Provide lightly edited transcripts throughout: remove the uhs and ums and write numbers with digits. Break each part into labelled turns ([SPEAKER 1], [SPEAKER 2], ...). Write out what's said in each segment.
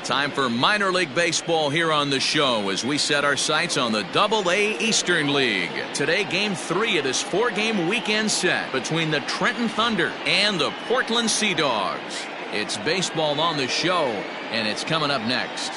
[SPEAKER 1] Time for minor league baseball here on the show as we set our sights on the Double-A Eastern League. Today, Game 3 of this 4-game weekend set between the Trenton Thunder and the Portland Sea Dogs. It's baseball on the show, and it's coming up next.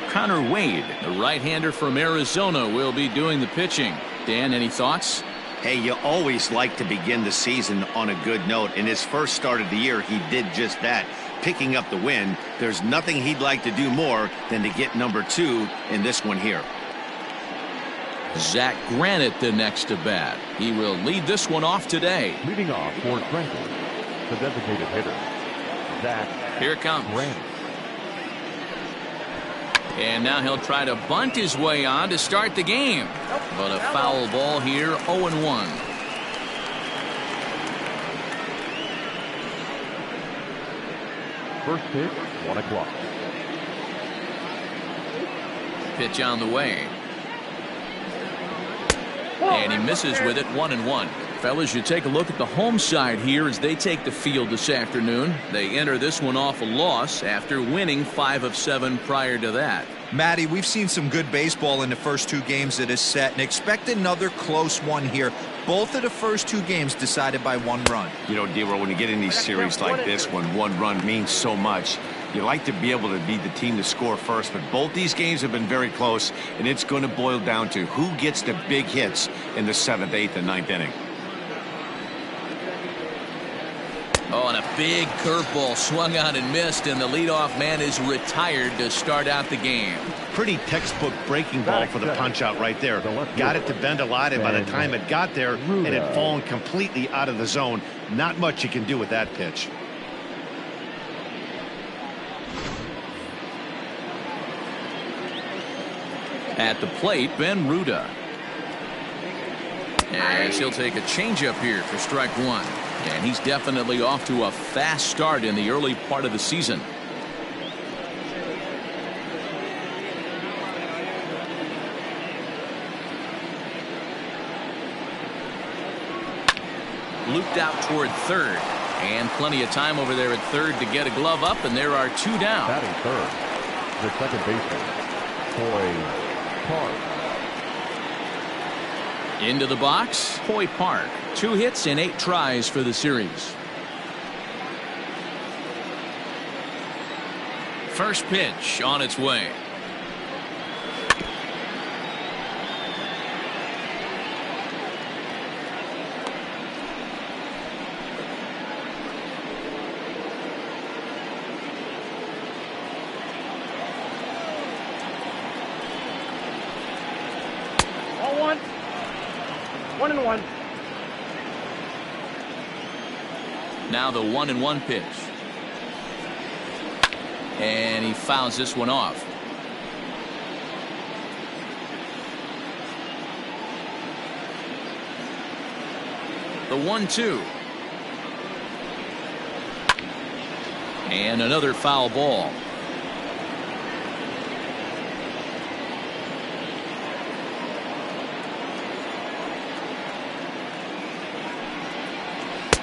[SPEAKER 1] Connor Wade, the right-hander from Arizona, will be doing the pitching. Dan, any thoughts?
[SPEAKER 2] Hey, you always like to begin the season on a good note. In his first start of the year, he did just that, picking up the win. There's nothing he'd like to do more than to get number 2 in this one here.
[SPEAKER 1] Zach Granite the next to bat. He will lead this one off today.
[SPEAKER 3] Leading off for Trenton, the designated hitter, Zach
[SPEAKER 1] Here it comes.
[SPEAKER 3] Granite.
[SPEAKER 1] And now he'll try to bunt his way on to start the game. But a foul ball here, 0-1.
[SPEAKER 3] First pitch, 1 o'clock.
[SPEAKER 1] Pitch on the way. And he misses with it, 1-1. Fellas, you take a look at the home side here as they take the field this afternoon. They enter this one off a loss after winning 5 of 7 prior to that.
[SPEAKER 4] Matty, we've seen some good baseball in the first 2 games of this set and expect another close one here. Both of the first 2 games decided by 1 run.
[SPEAKER 2] You know, D-Roll, when you get in these series like this, when 1 run means so much, you like to be able to be the team to score first, but both these games have been very close, and it's going to boil down to who gets the big hits in the 7th, 8th, and 9th inning.
[SPEAKER 1] Oh, and a big curveball swung on and missed, and the leadoff man is retired to start out the game.
[SPEAKER 2] Pretty textbook breaking ball for the punch out right there. Got it to bend a lot, and by the time it got there, it had fallen completely out of the zone. Not much you can do with that pitch.
[SPEAKER 1] At the plate, Ben Ruda. As he'll take a changeup here for strike 1. And he's definitely off to a fast start in the early part of the season. Looped out toward third. And plenty of time over there at third to get a glove up, and there are 2 down.
[SPEAKER 3] Batting third, the second baseman, Hoy Park.
[SPEAKER 1] Into the box, Hoy Park. 2 hits and 8 tries for the series. First pitch on its way. Now the 1-1 pitch. And he fouls this one off. The 1-2. And another foul ball.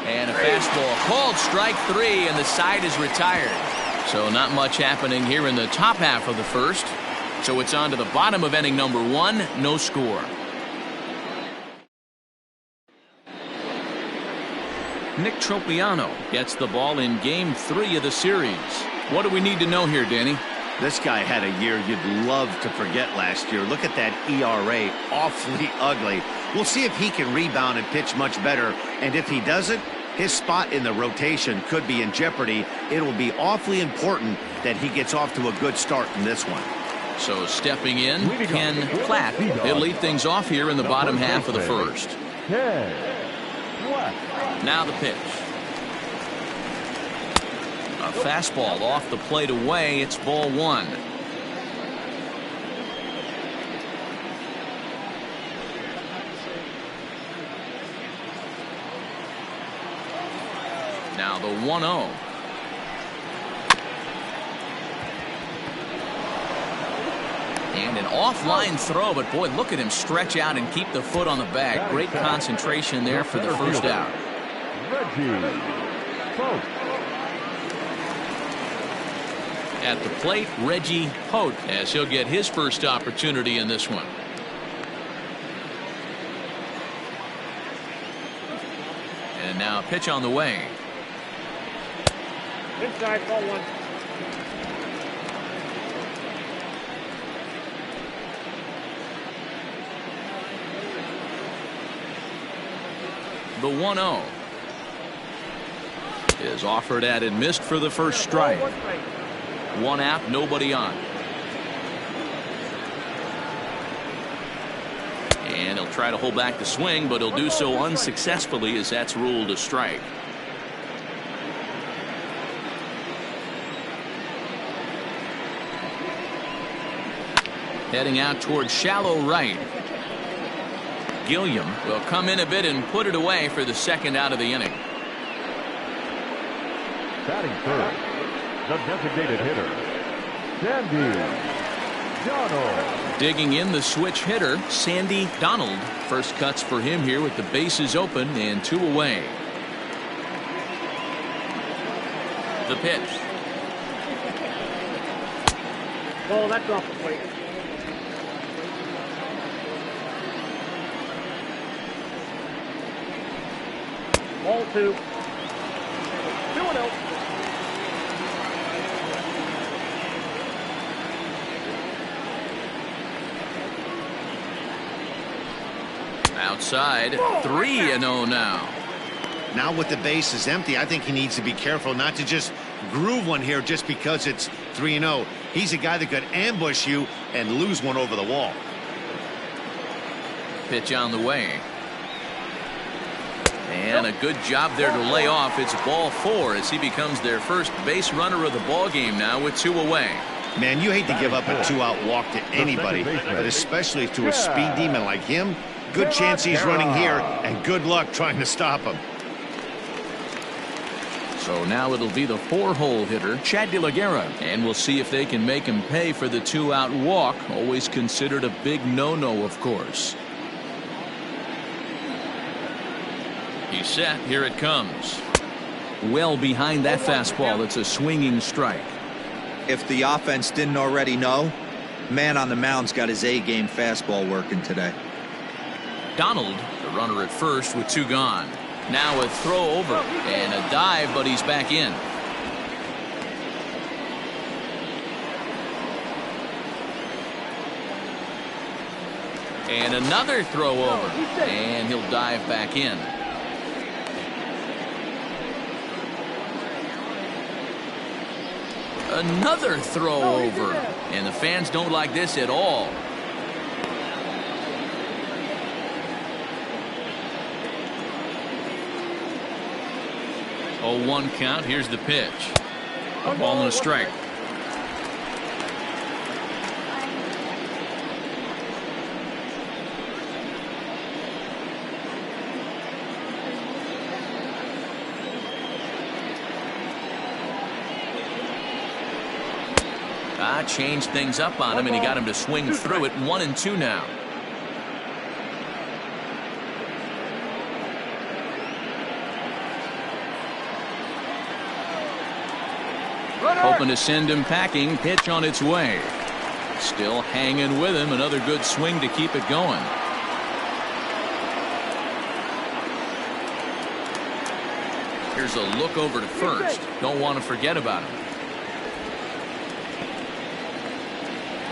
[SPEAKER 1] And a fastball called strike 3, and the side is retired. So not much happening here in the top half of the first. So it's on to the bottom of inning number 1, no score. Nick Tropiano gets the ball in game 3 of the series. What do we need to know here, Danny?
[SPEAKER 2] This guy had a year you'd love to forget last year. Look at that ERA, awfully ugly. We'll see if he can rebound and pitch much better. And if he doesn't, his spot in the rotation could be in jeopardy. It will be awfully important that he gets off to a good start in this one.
[SPEAKER 1] So stepping in, Ken Platt. He'll lead things off here in the bottom half of the first. Now the pitch. A fastball off the plate away. It's ball 1. Now the 1-0. And an offline throw, but boy, look at him stretch out and keep the foot on the bag. Great concentration there for the first out.
[SPEAKER 3] Reggie Pope.
[SPEAKER 1] At the plate, Reggie Pope, as he'll get his first opportunity in this one. And now a pitch on the way.
[SPEAKER 5] Inside, ball one.
[SPEAKER 1] The 1-0 is offered at and missed for the first strike. One out, nobody on. And he'll try to hold back the swing, but he'll do so unsuccessfully as that's ruled a strike. Heading out towards shallow right. Gilliam will come in a bit and put it away for the second out of the inning.
[SPEAKER 3] Batting third, the designated hitter, Sandy Donald.
[SPEAKER 1] Digging in the switch hitter, Sandy Donald. First cuts for him here with the bases open and 2 away. The pitch.
[SPEAKER 5] Ball, that's off the plate. Ball 2. 2-0.
[SPEAKER 1] Outside, 3-0 now.
[SPEAKER 2] Now with the bases empty, I think he needs to be careful not to just groove one here just because it's 3-0. He's a guy that could ambush you and lose one over the wall.
[SPEAKER 1] Pitch on the way. And a good job there to lay off. It's ball 4 as he becomes their first base runner of the ball game now with 2 away.
[SPEAKER 2] Man, you hate to give up a 2-out walk to anybody, but especially to a speed demon like him. Good chance he's running here, and good luck trying to stop him.
[SPEAKER 1] So now it'll be the 4-hole hitter, Chad De La Guerra, and we'll see if they can make him pay for the 2-out walk. Always considered a big no-no, of course. He's set. Here it comes. Well behind that fastball. It's a swinging strike.
[SPEAKER 4] If the offense didn't already know, man on the mound's got his A-game fastball working today.
[SPEAKER 1] Donald, the runner at first with 2 gone. Now a throw over and a dive, but he's back in. And another throw over, and he'll dive back in. Another throw over, and the fans don't like this at all. 0-1 count. Here's the pitch. A ball and a strike. Changed things up on him, and he got him to swing through it. 1-2 now. Hoping to send him packing. Pitch on its way. Still hanging with him. Another good swing to keep it going. Here's a look over to first. Don't want to forget about him.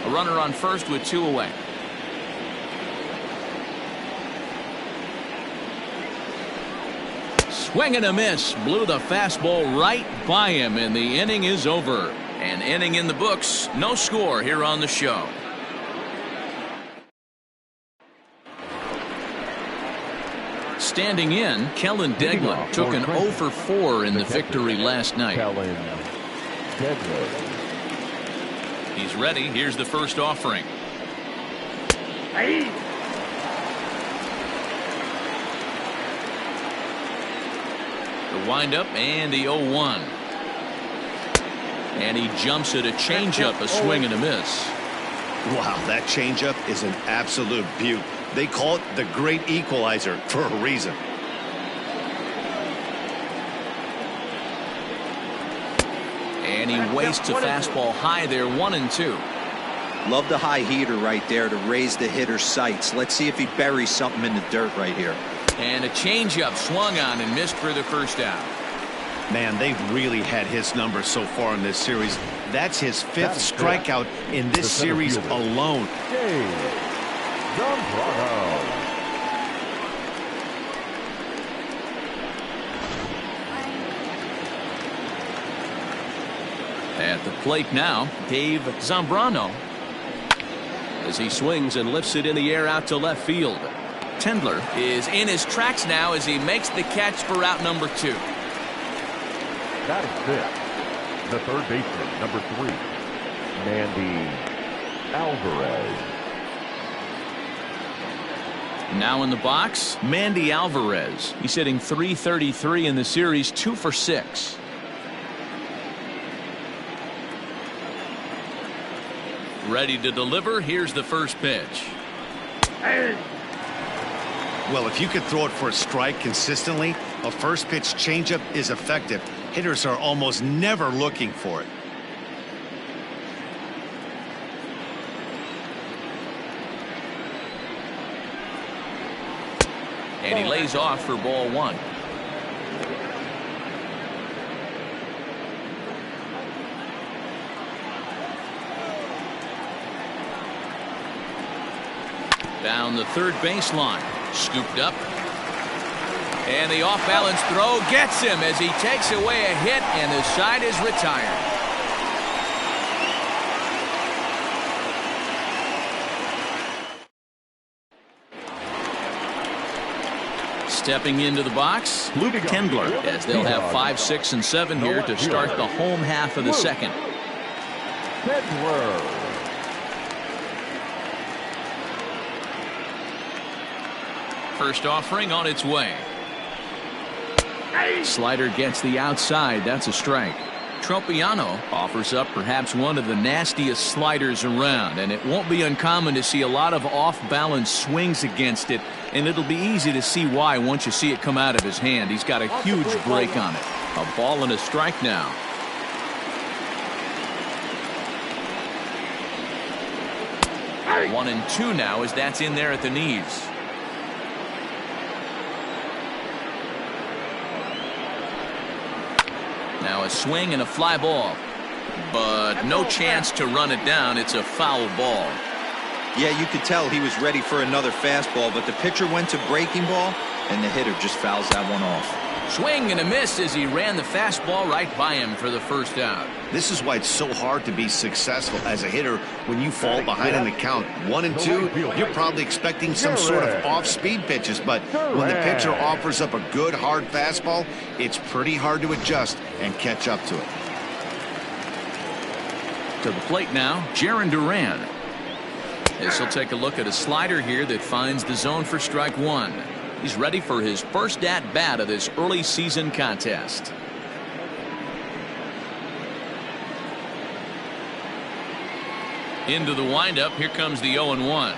[SPEAKER 1] A runner on first with 2 away. Swing and a miss. Blew the fastball right by him, and the inning is over. An inning in the books. No score here on the show. Standing in, Kellen Deglan took an 0 for 4 in the victory last night.
[SPEAKER 3] Kellen Deglan.
[SPEAKER 1] He's ready. Here's the first offering.
[SPEAKER 5] Hey.
[SPEAKER 1] The windup and the 0-1. And he jumps at a changeup, a swing and a miss.
[SPEAKER 2] Wow, that changeup is an absolute beaut. They call it the great equalizer for a reason.
[SPEAKER 1] And he wastes a fastball high there, 1-2.
[SPEAKER 4] Love the high heater right there to raise the hitter's sights. Let's see if he buries something in the dirt right here.
[SPEAKER 1] And a changeup swung on and missed for the first out.
[SPEAKER 2] Man, they've really had his number so far in this series. That's his 5th strikeout in this series alone.
[SPEAKER 1] At the plate now, Dave Zambrano, as he swings and lifts it in the air out to left field. Tendler is in his tracks now as he makes the catch for out number 2.
[SPEAKER 3] That is it. The third baseman, number 3, Mandy Alvarez.
[SPEAKER 1] Now in the box, Mandy Alvarez. He's hitting .333 in the series, 2 for 6. Ready to deliver. Here's the first pitch.
[SPEAKER 2] Well, if you could throw it for a strike consistently, a first pitch changeup is effective. Hitters are almost never looking for it.
[SPEAKER 1] And he lays off for ball 1. Down the third baseline, scooped up, and the off-balance throw gets him as he takes away a hit, and the side is retired. Stepping into the box, Luke Tendler, as they'll have 5, 6, and 7 here to start the home half of the second.
[SPEAKER 3] Tendler.
[SPEAKER 1] First offering on its way. Slider gets the outside. That's a strike. Tropiano offers up perhaps one of the nastiest sliders around, and it won't be uncommon to see a lot of off-balance swings against it, and it'll be easy to see why once you see it come out of his hand. He's got a huge break on it. A ball and a strike now. One and two now as that's in there at the knees. Now a swing and a fly ball, but no chance to run it down. It's a foul ball.
[SPEAKER 4] Yeah, you could tell he was ready for another fastball, but the pitcher went to breaking ball, and the hitter just fouls that one off.
[SPEAKER 1] Swing and a miss as he ran the fastball right by him for the first out.
[SPEAKER 2] This is why it's so hard to be successful as a hitter when you fall behind in the count. 1 and 2, you're probably expecting some sort of off-speed pitches, but when the pitcher offers up a good hard fastball, it's pretty hard to adjust and catch up to it.
[SPEAKER 1] To the plate now, Jarren Duran. As he'll take a look at a slider here that finds the zone for strike one. He's ready for his first at-bat of this early season contest. Into the windup. Here comes the 0-1.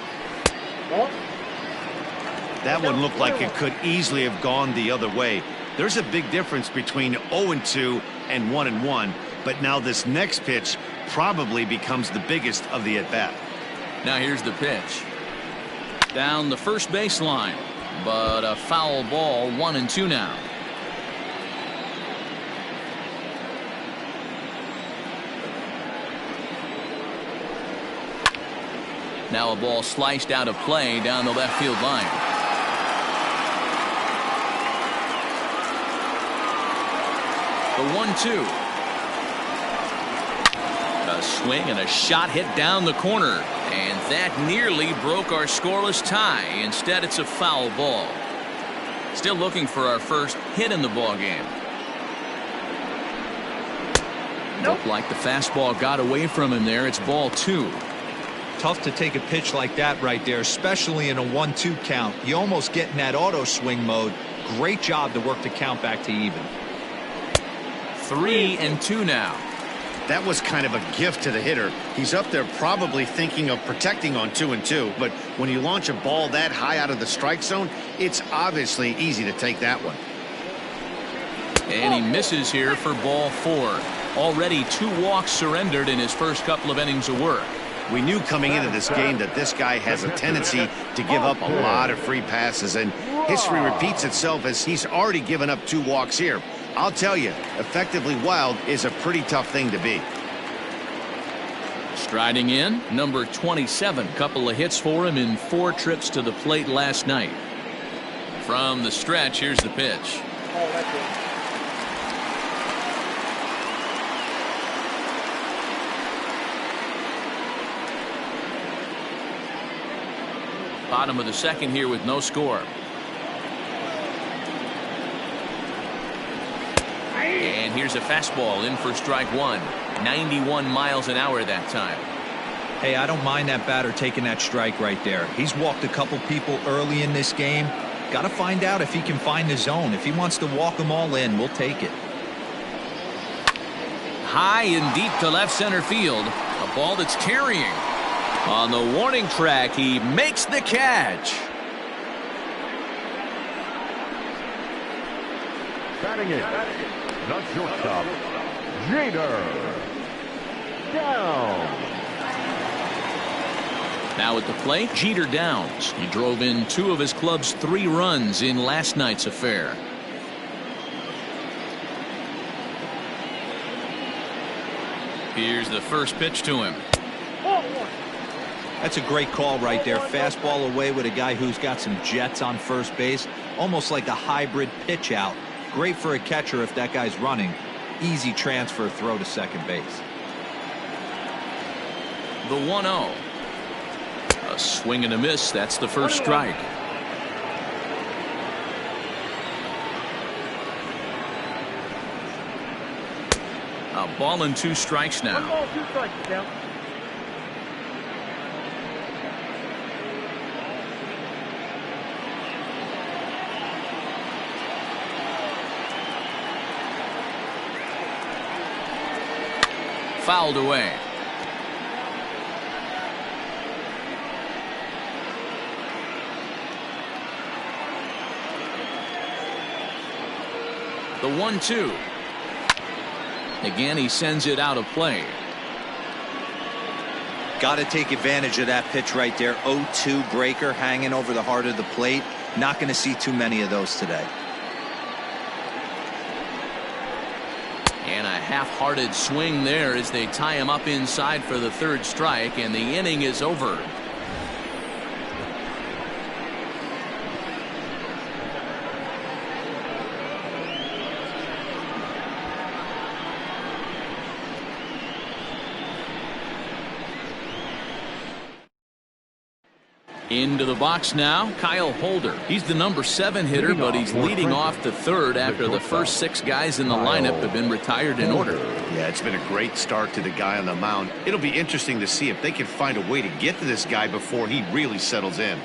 [SPEAKER 2] That one looked like it could easily have gone the other way. There's a big difference between 0-2 and 1-1, but now this next pitch probably becomes the biggest of the at-bat.
[SPEAKER 1] Now here's the pitch. Down the first baseline, but a foul ball. 1-2 now. Now a ball sliced out of play down the left field line. The 1-2. A swing and a shot hit down the corner, and that nearly broke our scoreless tie. Instead, it's a foul ball. Still looking for our first hit in the ball game. Looked like the fastball got away from him there. It's ball 2.
[SPEAKER 4] Tough to take a pitch like that right there, especially in a 1-2 count. You almost get in that auto swing mode. Great job to work the count back to even.
[SPEAKER 1] 3-2 now.
[SPEAKER 2] That was kind of a gift to the hitter. He's up there probably thinking of protecting on 2-2, but when you launch a ball that high out of the strike zone, it's obviously easy to take that one.
[SPEAKER 1] And he misses here for ball 4. Already 2 walks surrendered in his first couple of innings of work.
[SPEAKER 2] We knew coming into this game that this guy has a tendency to give up a lot of free passes, and history repeats itself as he's already given up 2 walks here. I'll tell you, effectively wild is a pretty tough thing to be.
[SPEAKER 1] Striding in, number 27. Couple of hits for him in 4 trips to the plate last night. From the stretch, here's the pitch.
[SPEAKER 5] Oh, that's it.
[SPEAKER 1] Bottom of the second here with no score. And here's a fastball in for strike 1. 91 miles an hour that time.
[SPEAKER 4] Hey, I don't mind that batter taking that strike right there. He's walked a couple people early in this game. Got to find out if he can find the zone. If he wants to walk them all in, we'll take it.
[SPEAKER 1] High and deep to left center field. A ball that's carrying. On the warning track, he makes the catch.
[SPEAKER 3] Batting it, the shortstop, Jeter. Down.
[SPEAKER 1] Now at the plate, Jeter Downs. He drove in 2 of his club's 3 runs in last night's affair. Here's the first pitch to him.
[SPEAKER 4] That's a great call right there. Fastball away with a guy who's got some jets on first base. Almost like a hybrid pitch out. Great for a catcher if that guy's running. Easy transfer throw to second base.
[SPEAKER 1] The 1-0. A swing and a miss. That's the first strike. A ball and 2 strikes now.
[SPEAKER 5] 1 ball, 2 strikes, count.
[SPEAKER 1] Fouled away. The 1-2. Again, he sends it out of play.
[SPEAKER 4] Got to take advantage of that pitch right there. 0-2 breaker hanging over the heart of the plate. Not going to see too many of those today.
[SPEAKER 1] And a half-hearted swing there as they tie him up inside for the 3rd strike, and the inning is over. Into the box now, Kyle Holder. He's the number 7 hitter, but he's leading off the 3rd after the first 6 guys in the lineup have been retired in order.
[SPEAKER 2] Yeah, it's been a great start to the guy on the mound. It'll be interesting to see if they can find a way to get to this guy before he really settles in.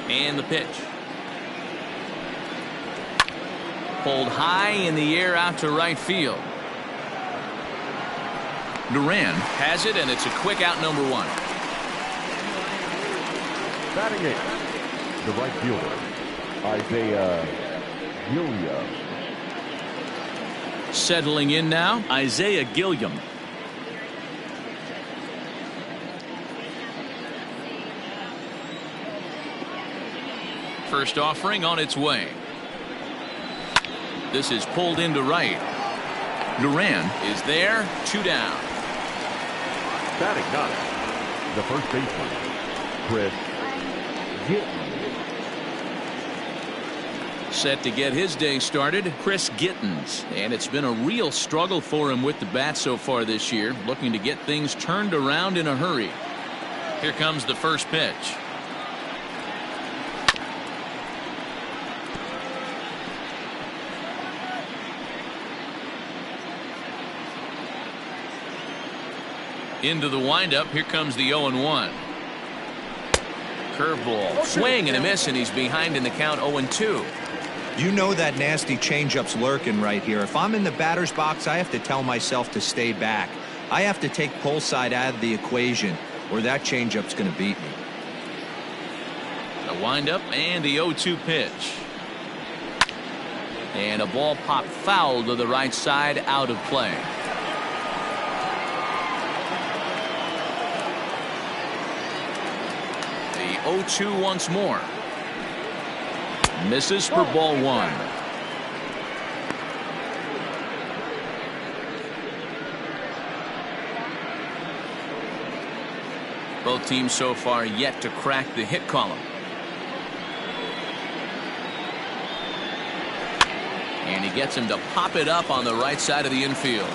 [SPEAKER 1] And the pitch. Pulled high in the air out to right field. Duran has it, and it's a quick out, number 1.
[SPEAKER 3] Batting it, the right fielder, Isaiah Gilliam.
[SPEAKER 1] Settling in now, Isaiah Gilliam. First offering on its way. This is pulled into right. Duran is there, 2 down.
[SPEAKER 3] Batting ninth, the first baseman, Chris Gittens.
[SPEAKER 1] Set to get his day started, Chris Gittens. And it's been a real struggle for him with the bat so far this year, looking to get things turned around in a hurry. Here comes the first pitch. Into the windup. Here comes the 0-1. Curveball, swing and a miss, and he's behind in the count 0-2.
[SPEAKER 4] You know that nasty changeup's lurking right here. If I'm in the batter's box, I have to tell myself to stay back. I have to take pull side out of the equation, or that changeup's going to beat me.
[SPEAKER 1] The windup and the 0-2 pitch. And a ball popped foul to the right side, out of play. The 0-2 once more. Misses for ball one. Both teams so far yet to crack the hit column. And he gets him to pop it up on the right side of the infield.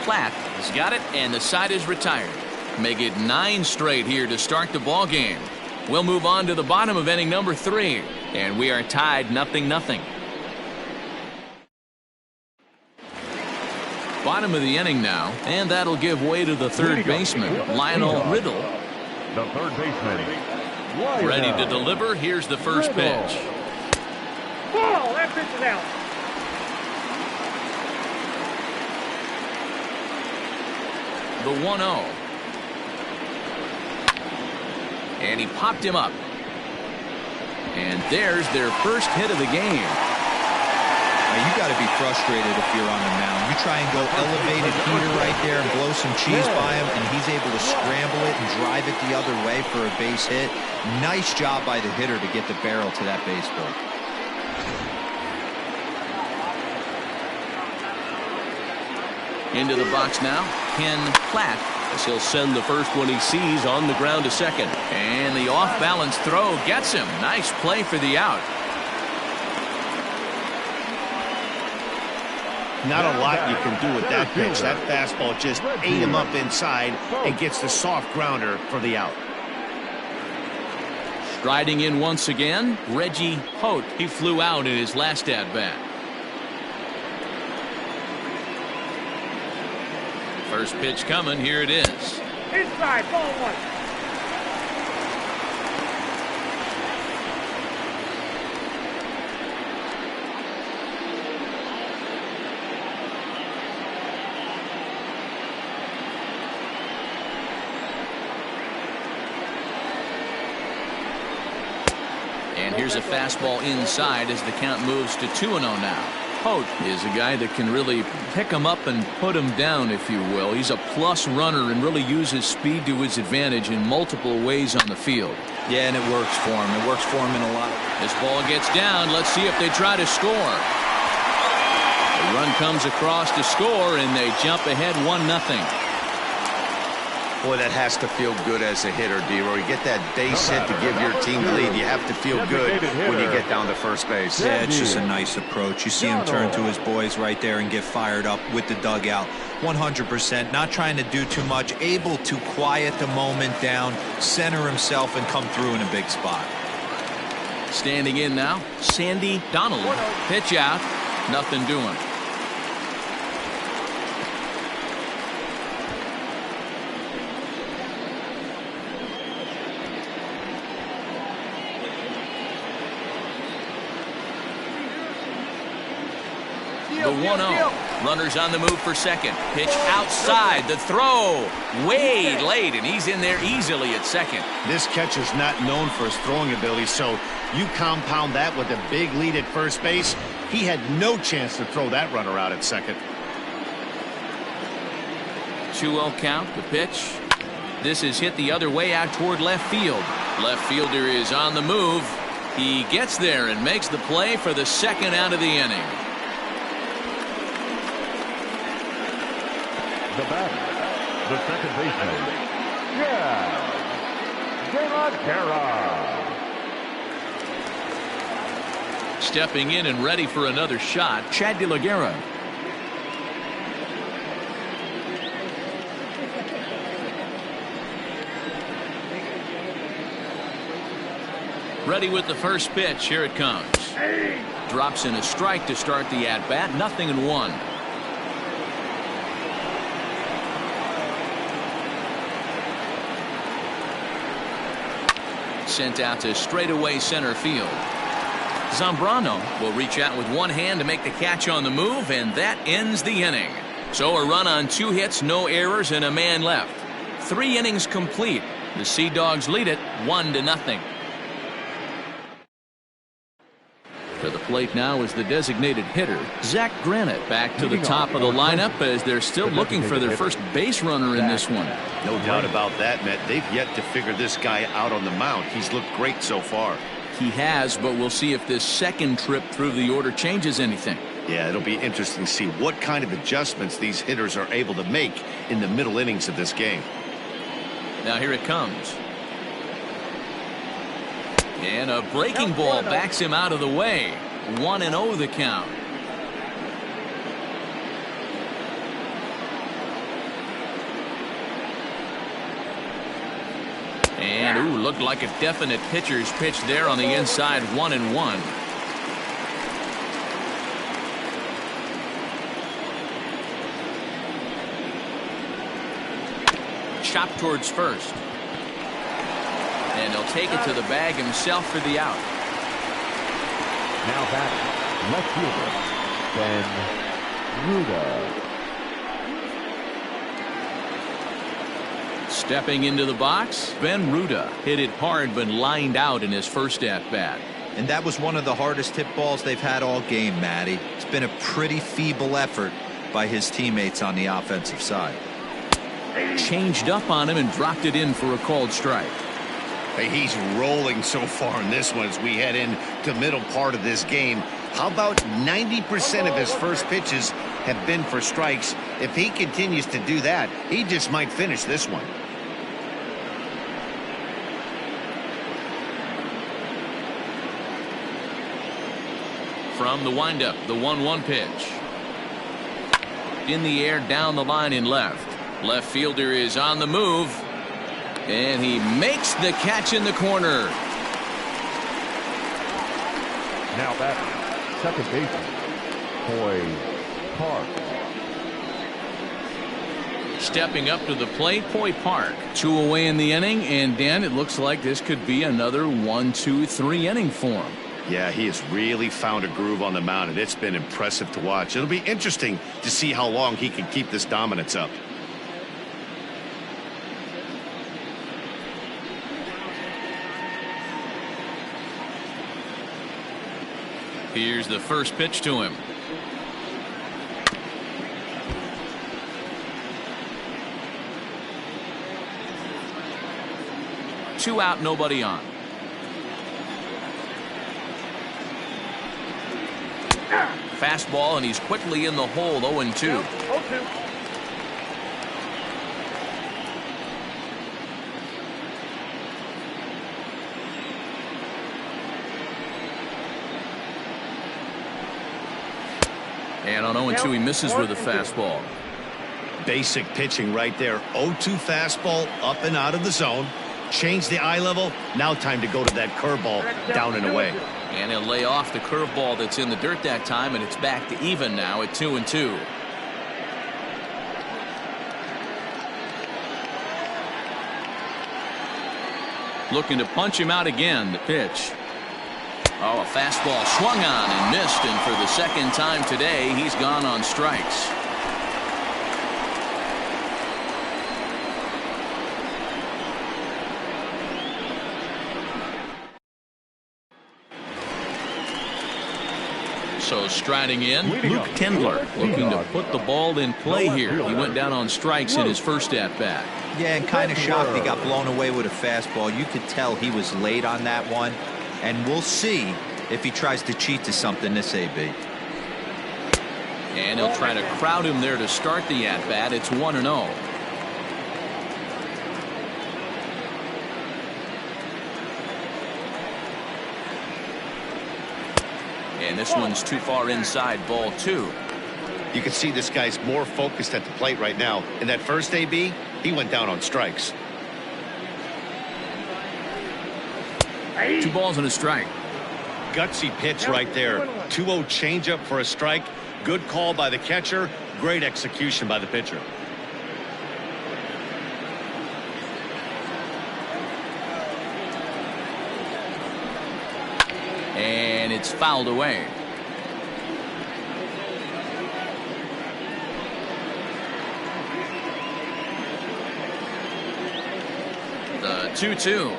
[SPEAKER 1] Platt has got it, and the side is retired. Make it 9 straight here to start the ball game. We'll move on to the bottom of inning number 3, and we are tied 0-0. Bottom of the inning now, and that'll give way to the third baseman, Lionel Riddle.
[SPEAKER 3] The third baseman.
[SPEAKER 1] Ready to deliver. Here's the first pitch.
[SPEAKER 5] Ball, that pitch is out.
[SPEAKER 1] The 1-0. And he popped him up. And there's their first hit of the game.
[SPEAKER 4] Now, you got to be frustrated if you're on the mound. You try and go elevated heater right there and blow some cheese by him, and he's able to scramble it and drive it the other way for a base hit. Nice job by the hitter to get the barrel to that baseball.
[SPEAKER 1] Into the box now, Ken Platt, as he'll send the first one he sees on the ground to second. And the off-balance throw gets him. Nice play for the out.
[SPEAKER 2] Not a lot you can do with that pitch. That fastball just ate him up inside and gets the soft grounder for the out.
[SPEAKER 1] Striding in once again, Reggie Holt. He flew out in his last at-bat. First pitch coming. Here it is.
[SPEAKER 5] Inside, ball one.
[SPEAKER 1] And here's a fastball inside as the count moves to 2-0 now. Holt is a guy that can really pick him up and put him down, if you will. He's a plus runner and really uses speed to his advantage in multiple ways on the field.
[SPEAKER 4] Yeah, and it works for him. It works for him in a lot of...
[SPEAKER 1] This ball gets down. Let's see if they try to score. The run comes across to score, and they jump ahead 1-0.
[SPEAKER 2] Boy, that has to feel good as a hitter, D-Roy. You get that base hit to give your team the lead. You have to feel good when you get down to first base.
[SPEAKER 4] Yeah, it's just a nice approach. You see him turn to his boys right there and get fired up with the dugout. 100%, not trying to do too much, able to quiet the moment down, center himself, and come through in a big spot.
[SPEAKER 1] Standing in now, Sandy Donald. Pitch out, nothing doing. The 1-0. Runners on the move for second. Pitch outside. The throw way late, and he's in there easily at second.
[SPEAKER 2] This catcher's not known for his throwing ability, so you compound that with a big lead at first base. He had no chance to throw that runner out at second.
[SPEAKER 1] 2-0 count. The pitch. This is hit the other way out toward left field. Left fielder is on the move. He gets there and makes the play for the second out of the inning.
[SPEAKER 3] The batter, the second baseman, Chad De La Guerra.
[SPEAKER 1] Stepping in and ready for another shot, Chad De La Guerra. Ready with the first pitch. Here it comes. Drops in a strike to start the at-bat. 0-1. sent out to straightaway center field. Zambrano will reach out with one hand to make the catch on the move, and that ends the inning. So a run on 2 hits, no errors, and a man left. 3 innings complete. The Sea Dogs lead it 1-0. To the plate now is the designated hitter, Zach Granite, back to the top of the lineup as they're still looking for their first base runner in this one.
[SPEAKER 2] No doubt about that, Matt. They've yet to figure this guy out on the mound. He's looked great so far.
[SPEAKER 1] He has, but we'll see if this second trip through the order changes anything.
[SPEAKER 2] Yeah, it'll be interesting to see what kind of adjustments these hitters are able to make in the middle innings of this game.
[SPEAKER 1] Now here it comes. And a breaking ball backs him out of the way. 1-0 the count. And ooh, looked like a definite pitcher's pitch there on the inside. 1-1. Chop towards first. And he'll take it to the bag himself for the out.
[SPEAKER 3] Now back, left fielder, Ben Ruda.
[SPEAKER 1] Stepping into the box, Ben Ruda hit it hard but lined out in his first at-bat.
[SPEAKER 4] And that was one of the hardest hit balls they've had all game, Matty. It's been a pretty feeble effort by his teammates on the offensive side.
[SPEAKER 1] Changed up on him and dropped it in for a called strike.
[SPEAKER 2] Hey, he's rolling so far in this one as we head into the middle part of this game. How about 90% of his first pitches have been for strikes? If he continues to do that, he just might finish this one.
[SPEAKER 1] From the windup, the 1-1 pitch. In the air, down the line in left. Left fielder is on the move. And he makes the catch in the corner.
[SPEAKER 3] Now back, second baseman, Hoy Park.
[SPEAKER 1] Stepping up to the plate, Hoy Park. 2 away in the inning, and Dan, it looks like this could be another 1-2-3 inning for him.
[SPEAKER 2] Yeah, he has really found a groove on the mound, and it's been impressive to watch. It'll be interesting to see how long he can keep this dominance up.
[SPEAKER 1] Here's the first pitch to him. Two out, nobody on. Fastball, and he's quickly in the hole. 0-2. And on 0-2, he misses with a fastball.
[SPEAKER 2] Basic pitching right there. 0-2 fastball up and out of the zone. Change the eye level. Now time to go to that curveball down and away.
[SPEAKER 1] And he'll lay off the curveball that's in the dirt that time, and it's back to even now at 2-2. Looking to punch him out again. The pitch. Oh, a fastball swung on and missed, and for the second time today, he's gone on strikes. So striding in, Luke Kendler looking to put the ball in play here. He went down on strikes in his first at-bat.
[SPEAKER 4] Yeah, and kind of shocked he got blown away with a fastball. You could tell he was late on that one. And we'll see if he tries to cheat to something this AB.
[SPEAKER 1] And he'll try to crowd him there to start the at-bat. It's 1-0. And this one's too far inside, ball 2.
[SPEAKER 2] You can see this guy's more focused at the plate right now. In that first AB, he went down on strikes.
[SPEAKER 1] 2 balls and a strike.
[SPEAKER 2] Gutsy pitch right there. 2-0 changeup for a strike. Good call by the catcher. Great execution by the pitcher.
[SPEAKER 1] It's fouled away. The 2-2.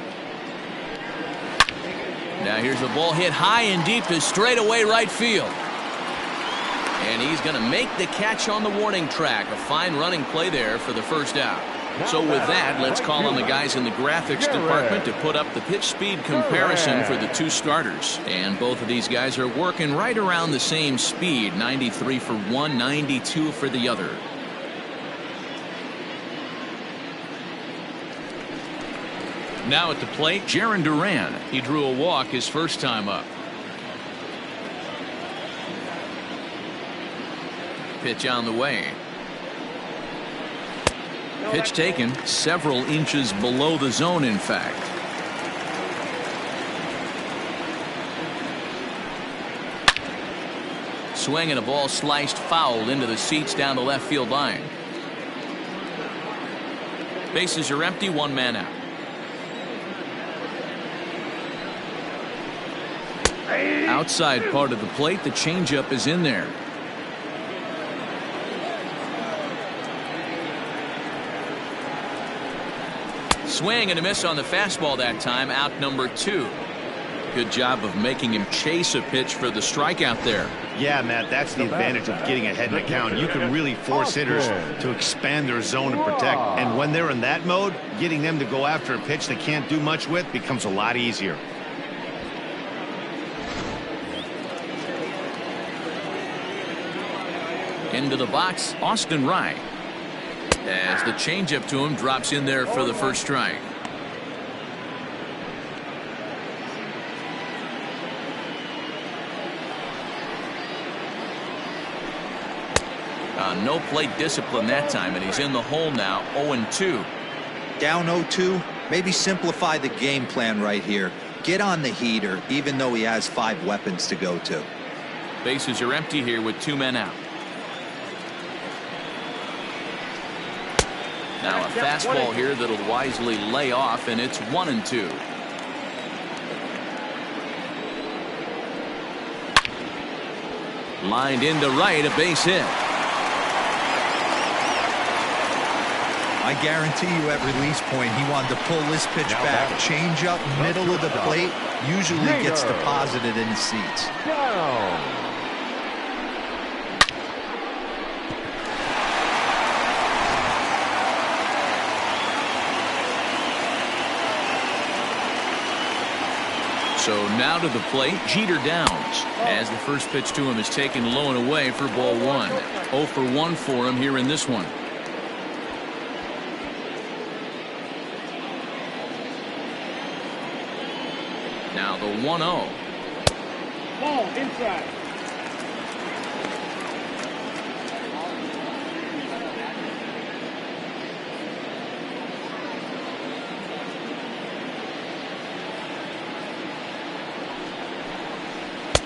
[SPEAKER 1] Now here's a ball hit high and deep to straightaway right field. And he's going to make the catch on the warning track. A fine running play there for the first out. So with that, let's call on the guys in the graphics department to put up the pitch speed comparison for the two starters. And both of these guys are working right around the same speed. 93 for one, 92 for the other. Now at the plate, Jarren Duran. He drew a walk his first time up. Pitch on the way. Pitch taken several inches below the zone, in fact. Swing and a ball sliced foul into the seats down the left field line. Bases are empty, one man out. Outside part of the plate, the changeup is in there. Swing and a miss on the fastball that time. Out number 2. Good job of making him chase a pitch for the strikeout there.
[SPEAKER 2] Yeah, Matt, that's the advantage of getting ahead in the count. You can really force hitters to expand their zone and protect. And when they're in that mode, getting them to go after a pitch they can't do much with becomes a lot easier.
[SPEAKER 1] Into the box, Austin Rai. As the changeup to him drops in there for the first strike. No plate discipline that time, and he's in the hole now. 0-2.
[SPEAKER 4] Down 0-2. Maybe simplify the game plan right here. Get on the heater, even though he has 5 weapons to go to.
[SPEAKER 1] Bases are empty here with 2 men out. Now a fastball here that'll wisely lay off, and it's 1-2. Lined into right, a base hit.
[SPEAKER 4] I guarantee you at release point he wanted to pull this pitch back. Change up middle of the plate usually gets deposited in the seats.
[SPEAKER 1] So now to the plate, Jeter Downs, as the first pitch to him is taken low and away for ball 1. 0 for 1 for him here in this one. Now the 1-0.
[SPEAKER 5] Ball inside.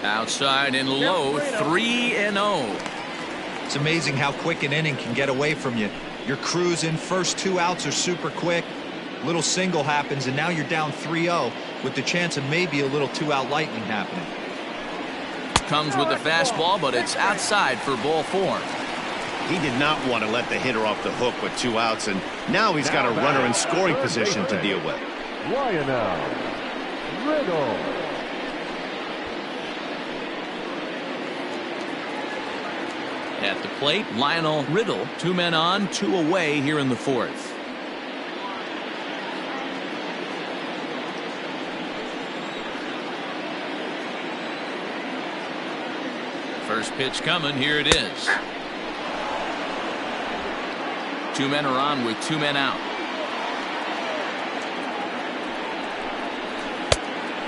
[SPEAKER 1] Outside and low, 3-0.
[SPEAKER 4] It's amazing how quick an inning can get away from you. You're cruising, first 2 outs are super quick. Little single happens, and now you're down 3-0 with the chance of maybe a little 2-out lightning happening.
[SPEAKER 1] Comes with the fastball, but it's outside for ball 4.
[SPEAKER 2] He did not want to let the hitter off the hook with 2 outs, and now he's got a runner in scoring position to deal with.
[SPEAKER 3] Lionel Riddle.
[SPEAKER 1] At the plate, Lionel Riddle. 2 men on, 2 away here in the 4th. First pitch coming. Here it is. 2 men are on with 2 men out.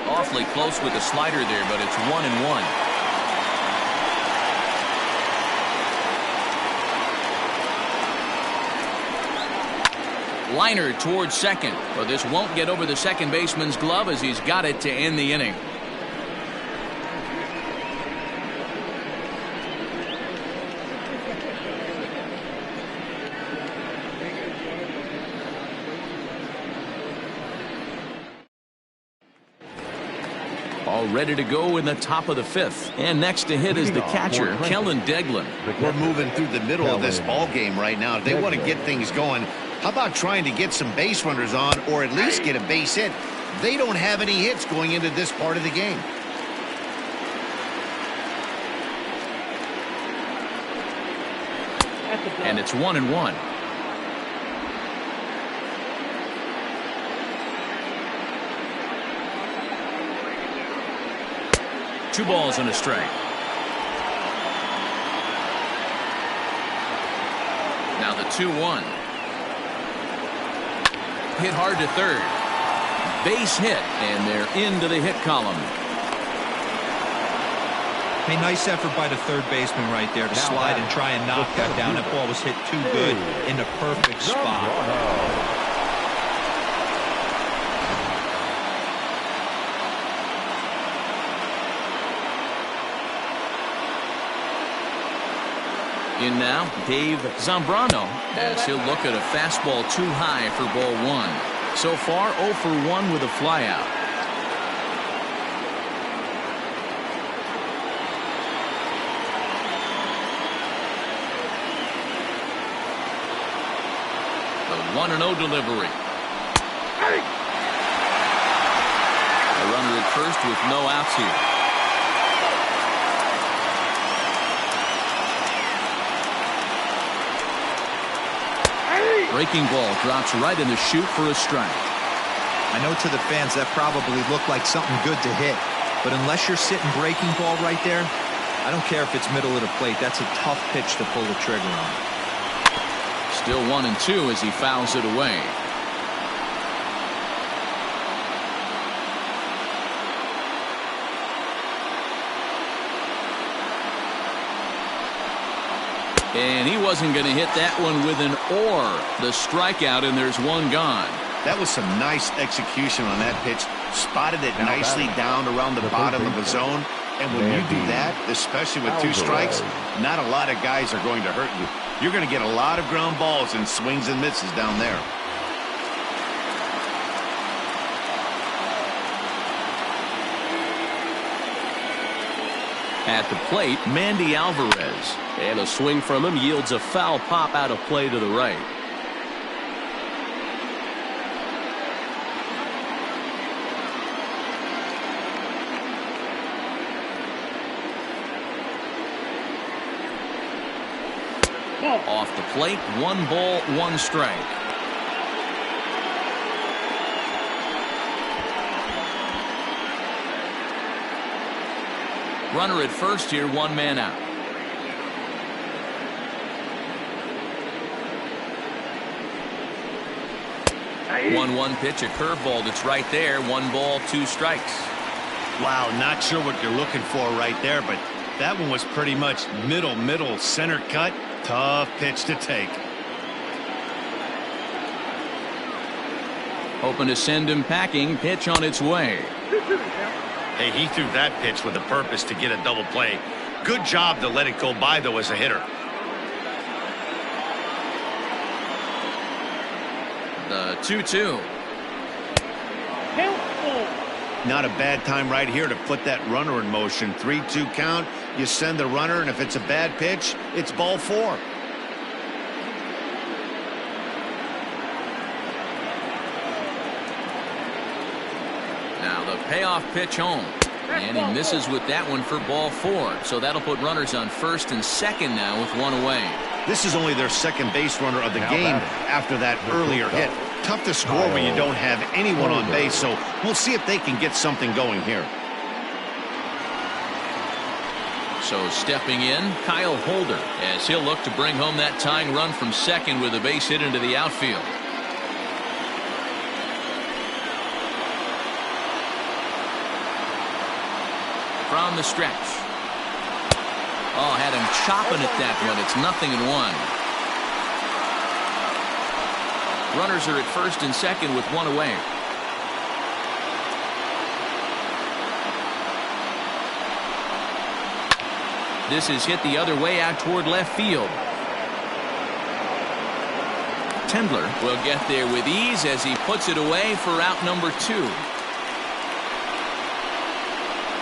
[SPEAKER 1] Awfully close with the slider there, but it's 1-1. Liner towards second, but this won't get over the second baseman's glove as he's got it to end the inning. All ready to go in the top of the 5th. And next to hit is the catcher, Kellen Deglin.
[SPEAKER 2] We're moving through the middle of this ball game right now. If they want to get things going, how about trying to get some base runners on or at least get a base hit? They don't have any hits going into this part of the game.
[SPEAKER 1] And it's 1-1. Two balls and a strike. Now the 2-1. Hit hard to third. Base hit, and they're into the hit column.
[SPEAKER 4] Hey, nice effort by the third baseman right there to slide and try and knock that down. That ball was hit too good in the perfect spot.
[SPEAKER 1] In now, Dave Zambrano, as he'll look at a fastball too high for ball 1. So far, 0 for 1 with a flyout. The 1-0 delivery. A runner at first with no outs here. Breaking ball drops right in the chute for a strike.
[SPEAKER 4] I know to the fans that probably looked like something good to hit, but unless you're sitting breaking ball right there, I don't care if it's middle of the plate. That's a tough pitch to pull the trigger on.
[SPEAKER 1] Still 1-2 as he fouls it away. And he wasn't going to hit that one with an or. The strikeout, and there's one gone.
[SPEAKER 2] That was some nice execution on that pitch. Spotted it nicely down around the bottom of the zone. And when you do that, especially with 2 strikes, not a lot of guys are going to hurt you. You're going to get a lot of ground balls and swings and misses down there.
[SPEAKER 1] At the plate, Mandy Alvarez. And a swing from him yields a foul pop out of play to the right. Off the plate, 1 ball, 1 strike. Runner at first here, 1 man out.
[SPEAKER 5] Hey.
[SPEAKER 1] 1-1 pitch, a curveball that's right there. 1 ball, 2 strikes.
[SPEAKER 2] Wow, not sure what you're looking for right there, but that one was pretty much middle, center cut. Tough pitch to take.
[SPEAKER 1] Hoping to send him packing. Pitch on its way.
[SPEAKER 2] Hey, he threw that pitch with a purpose to get a double play. Good job to let it go by, though, as a hitter.
[SPEAKER 1] The 2-2.
[SPEAKER 2] Not a bad time right here to put that runner in motion. 3-2 count. You send the runner, and if it's a bad pitch, it's ball 4.
[SPEAKER 1] Now the payoff pitch home. And he misses with that one for ball 4. So that'll put runners on first and second now with 1 away.
[SPEAKER 2] This is only their second base runner of the game after that earlier hit. Tough to score when you don't have anyone on base, so we'll see if they can get something going here.
[SPEAKER 1] So stepping in, Kyle Holder, as he'll look to bring home that tying run from second with a base hit into the outfield. From the stretch. Oh, had him chopping at that one. It's 0-1. Runners are at first and second with 1 away. This is hit the other way out toward left field. Tendler will get there with ease as he puts it away for out number 2.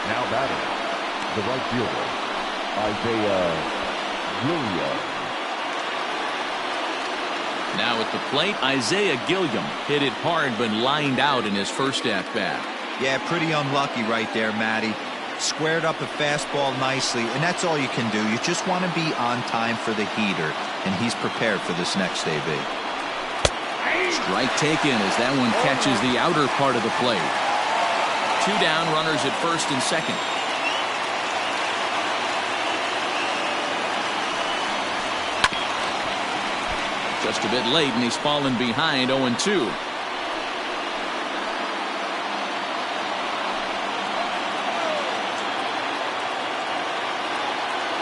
[SPEAKER 3] Now batting, the right fielder, Isaiah Gilliam.
[SPEAKER 1] Now at the plate, Isaiah Gilliam hit it hard but lined out in his first at-bat.
[SPEAKER 4] Yeah, pretty unlucky right there, Matty. Squared up a fastball nicely, and that's all you can do. You just want to be on time for the heater, and he's prepared for this next AB.
[SPEAKER 1] Strike taken as that one catches the outer part of the plate. 2 down, runners at first and second. Just a bit late, and he's fallen behind 0-2.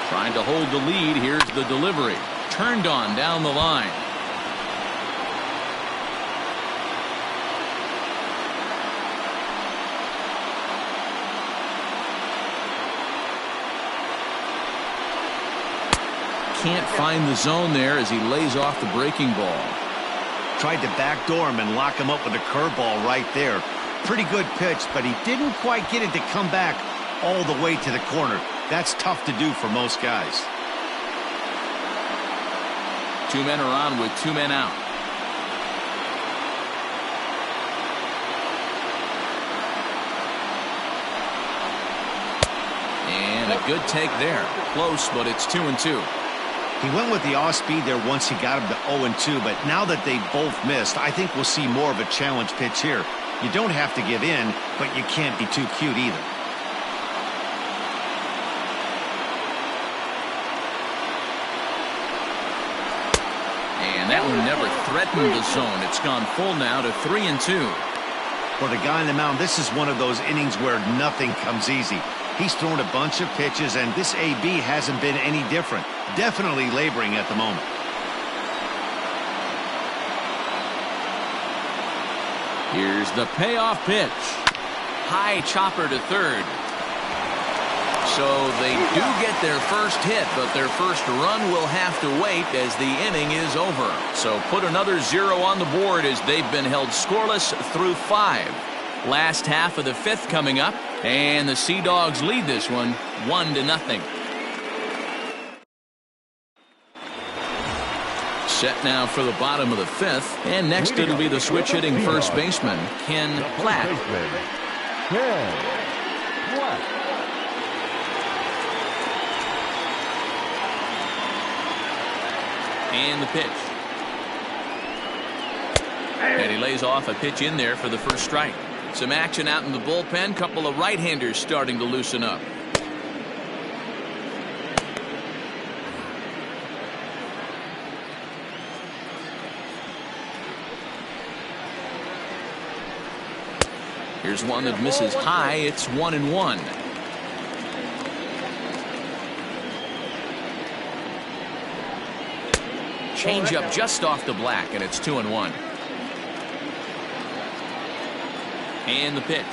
[SPEAKER 1] Trying to hold the lead. Here's the delivery. Turned on down the line. Can't find the zone there as he lays off the breaking ball.
[SPEAKER 2] Tried to backdoor him and lock him up with a curveball right there. Pretty good pitch, but he didn't quite get it to come back all the way to the corner. That's tough to do for most guys.
[SPEAKER 1] 2 men are on with 2 men out. And a good take there. Close, but it's 2-2.
[SPEAKER 2] He went with the off speed there once he got him to 0-2, but now that they both missed, I think we'll see more of a challenge pitch here. You don't have to give in, but you can't be too cute either.
[SPEAKER 1] And that one never threatened the zone. It's gone full now to 3-2.
[SPEAKER 2] For the guy on the mound, this is one of those innings where nothing comes easy. He's thrown a bunch of pitches, and this AB hasn't been any different. Definitely laboring at the moment.
[SPEAKER 1] Here's the payoff pitch. High chopper to third. So they do get their first hit, but their first run will have to wait as the inning is over. So put another 0 on the board as they've been held scoreless through 5. Last half of the 5th coming up, and the Sea Dogs lead this one 1-0. Set now for the bottom of the 5th, and next it'll be the switch-hitting first baseman, Ken Platt.
[SPEAKER 3] Ken Platt.
[SPEAKER 1] And the pitch. And he lays off a pitch in there for the first strike. Some action out in the bullpen. Couple of right-handers starting to loosen up. Here's one that misses high. It's 1-1. Change up just off the black, and it's 2-1. And the pitch.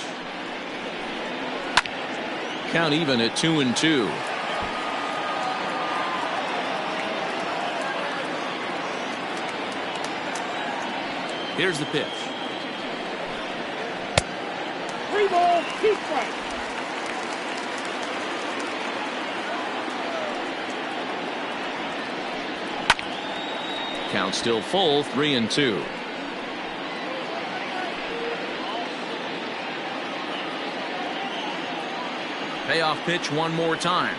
[SPEAKER 1] Count even at 2-2. Here's the pitch.
[SPEAKER 5] 3 balls, 2 strikes.
[SPEAKER 1] Count still full, 3-2. Payoff pitch one more time.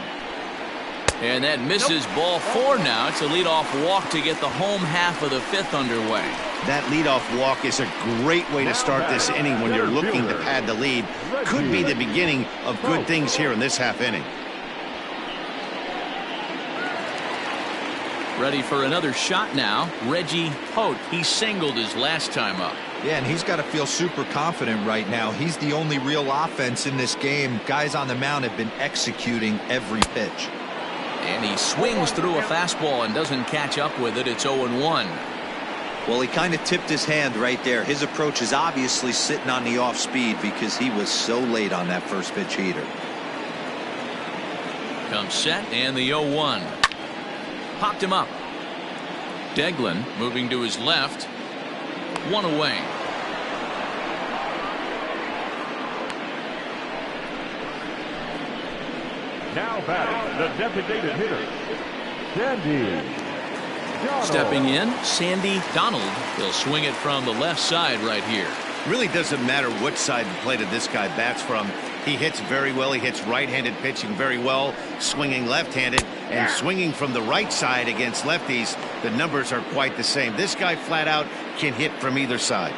[SPEAKER 1] And that misses ball 4 now. It's a leadoff walk to get the home half of the 5th underway.
[SPEAKER 2] That leadoff walk is a great way to start this inning when you're looking to pad the lead. Could be the beginning of good things here in this half inning.
[SPEAKER 1] Ready for another shot now. Reggie Holt. He singled his last time up.
[SPEAKER 4] Yeah, and he's got to feel super confident right now. He's the only real offense in this game. Guys on the mound have been executing every pitch.
[SPEAKER 1] And he swings through a fastball and doesn't catch up with it. It's 0-1.
[SPEAKER 4] Well, he kind of tipped his hand right there. His approach is obviously sitting on the off speed because he was so late on that first pitch heater.
[SPEAKER 1] Comes set and the 0-1. Popped him up. Deglin moving to his left. 1 away.
[SPEAKER 3] Now batting, the designated hitter, Sandy Donald.
[SPEAKER 1] Stepping in, Sandy Donald. He'll swing it from the left side right here.
[SPEAKER 2] Really doesn't matter which side of the plate this guy bats from. He hits very well. He hits right-handed pitching very well, swinging left-handed, and swinging from the right side against lefties. The numbers are quite the same. This guy flat out can hit from either side.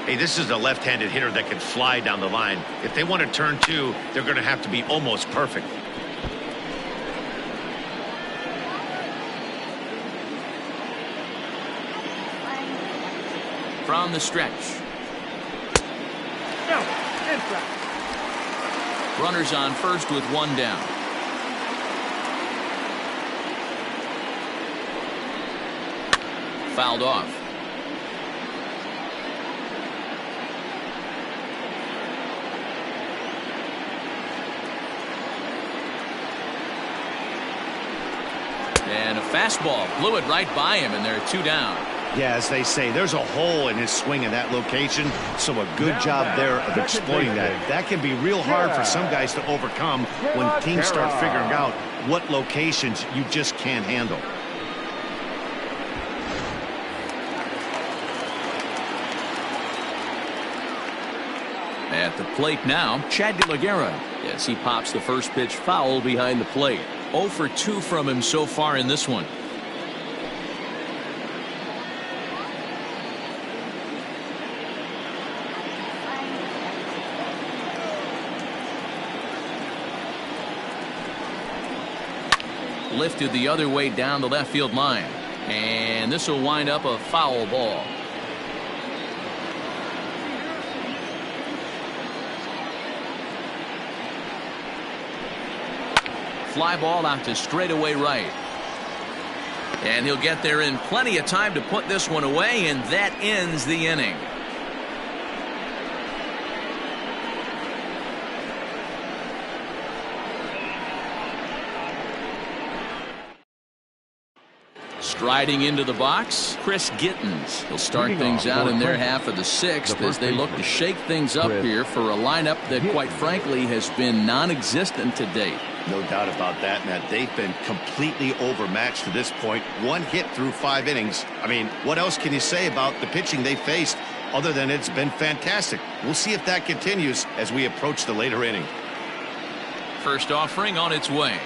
[SPEAKER 2] Hey, this is a left-handed hitter that can fly down the line. If they want to turn two, they're going to have to be almost perfect.
[SPEAKER 1] From the stretch.
[SPEAKER 5] No, inside.
[SPEAKER 1] Runners on first with one down. Fouled off. And a fastball blew it right by him, and there are two down.
[SPEAKER 2] Yeah, as they say, there's a hole in his swing in that location, so a good job there of exploiting that. That can be real hard for some guys to overcome when teams start figuring out what locations you just can't handle.
[SPEAKER 1] At the plate now, Chad De La Guerra. Yes, he pops the first pitch foul behind the plate. 0 for 2 from him so far in this one. Lifted the other way down the left field line, and this will wind up a foul ball. Fly ball out to straightaway right, and he'll get there in plenty of time to put this one away, and that ends the inning. Striding into the box, Chris Gittens. He'll start things out in their half of the sixth as they look to shake things up here for a lineup that, quite frankly, has been non-existent to date.
[SPEAKER 2] No doubt about that, Matt. They've been completely overmatched to this point. One hit through 5 innings. I mean, what else can you say about the pitching they faced other than it's been fantastic? We'll see if that continues as we approach the later inning.
[SPEAKER 1] First offering on its way.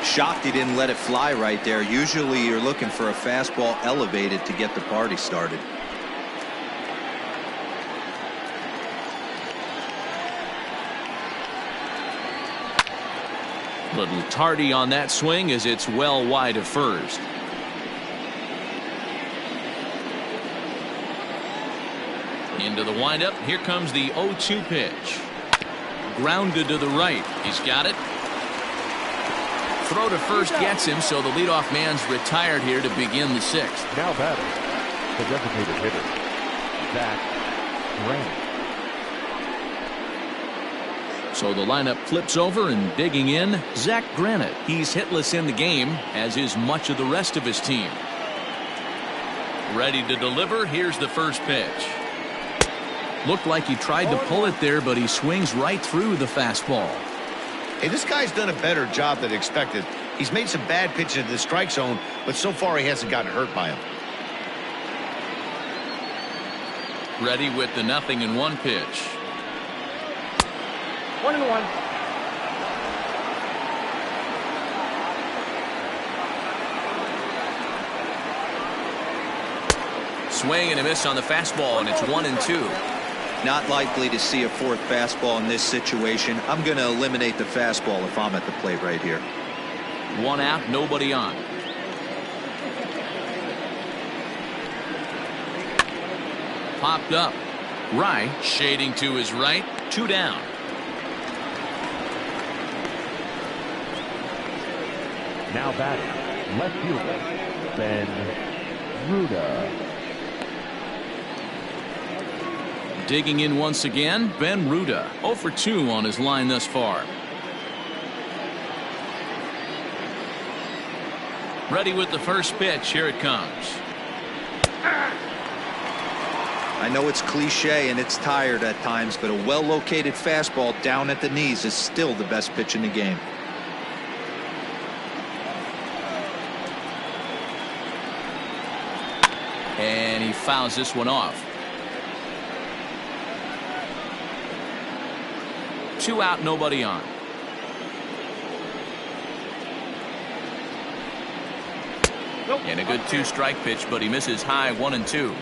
[SPEAKER 4] Shocked he didn't let it fly right there. Usually you're looking for a fastball elevated to get the party started.
[SPEAKER 1] Little tardy on that swing as it's well wide of first. Into the windup. Here comes the 0-2 pitch. Grounded to the right. He's got it. Throw to first gets him, so the leadoff man's retired here to begin the sixth.
[SPEAKER 3] Now batting, the designated hitter, Zach Granite.
[SPEAKER 1] So the lineup flips over, and digging in, Zach Granite. He's hitless in the game, as is much of the rest of his team. Ready to deliver. Here's the first pitch. Looked like he tried to pull it there, but he swings right through the fastball.
[SPEAKER 2] Hey, this guy's done a better job than expected. He's made some bad pitches in the strike zone, but so far he hasn't gotten hurt by him.
[SPEAKER 1] Ready with the 0-1 pitch.
[SPEAKER 5] 1-1.
[SPEAKER 1] Swing and a miss on the fastball, and it's 1-2.
[SPEAKER 4] Not likely to see a fourth fastball in this situation. I'm going to eliminate the fastball if I'm at the plate right here.
[SPEAKER 1] 1 out, nobody on. Popped up. Rye shading to his right. 2 down.
[SPEAKER 3] Now batting, left fielder, Ben Ruda.
[SPEAKER 1] Digging in once again, Ben Ruda. 0 for 2 on his line thus far. Ready with the first pitch. Here it comes.
[SPEAKER 4] I know it's cliche and it's tired at times, but a well-located fastball down at the knees is still the best pitch in the game.
[SPEAKER 1] And he fouls this one off. 2 out, nobody on. And a good 2-strike pitch, but he misses high 1-2.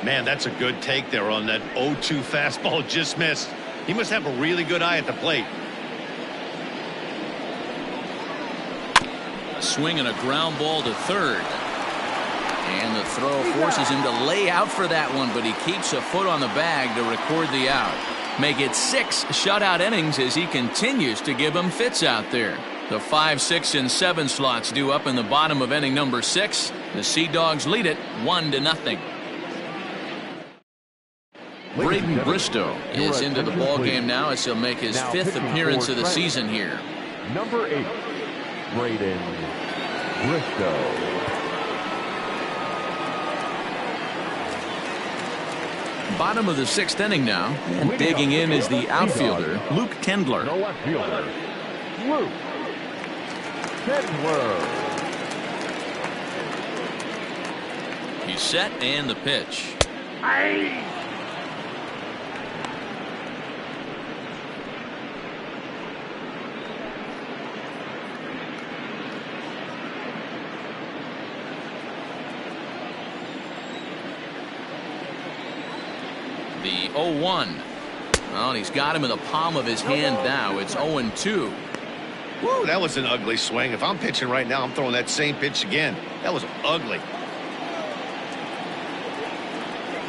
[SPEAKER 2] Man, that's a good take there on that 0-2 fastball just missed. He must have a really good eye at the plate.
[SPEAKER 1] A swing and a ground ball to third. And the throw forces him to lay out for that one, but he keeps a foot on the bag to record the out. Make it 6 shutout innings as he continues to give them fits out there. The 5, 6, and 7 slots due up in the bottom of inning number 6. The Sea Dogs lead it 1-0. Braden Bristow is into the ball game now as he'll make his 5th appearance of the season here.
[SPEAKER 3] Number 8, Braden Bristow.
[SPEAKER 1] Bottom of the 6th inning now, and digging in is the outfielder Luke Tendler.
[SPEAKER 3] No left fielder, Luke Tendler.
[SPEAKER 1] He's set, and the pitch. The 0-1. Well, he's got him in the palm of his hand now. It's 0-2.
[SPEAKER 2] Woo, that was an ugly swing. If I'm pitching right now, I'm throwing that same pitch again. That was ugly.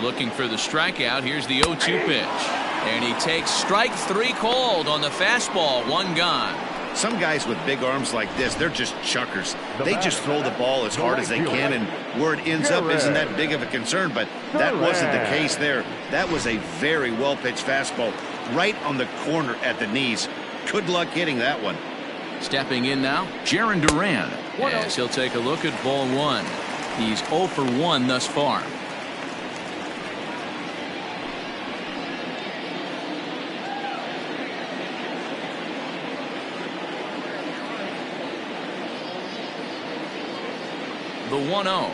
[SPEAKER 1] Looking for the strikeout. Here's the 0-2 pitch. And he takes strike 3 called on the fastball. 1 gone.
[SPEAKER 2] Some guys with big arms like this, they're just chuckers. They just throw the ball as hard as they can, and where it ends up isn't that big of a concern, but that wasn't the case there. That was a very well-pitched fastball right on the corner at the knees. Good luck hitting that one.
[SPEAKER 1] Stepping in now, Jarren Duran. As he'll take a look at ball 1. He's 0 for 1 thus far. The 1-0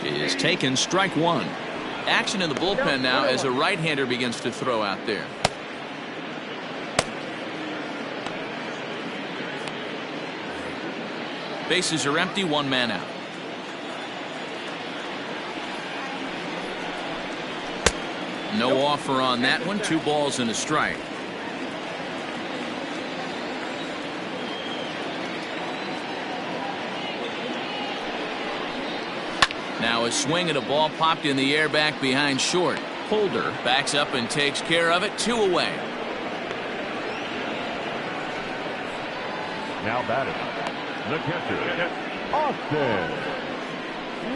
[SPEAKER 1] is taken, strike 1. Action in the bullpen now as a right-hander begins to throw out there. Bases are empty, 1 man out. No offer on that one. 2 balls and a strike. Now a swing and a ball popped in the air back behind short. Holder backs up and takes care of it. 2 away.
[SPEAKER 3] Now batting, the catcher, Austin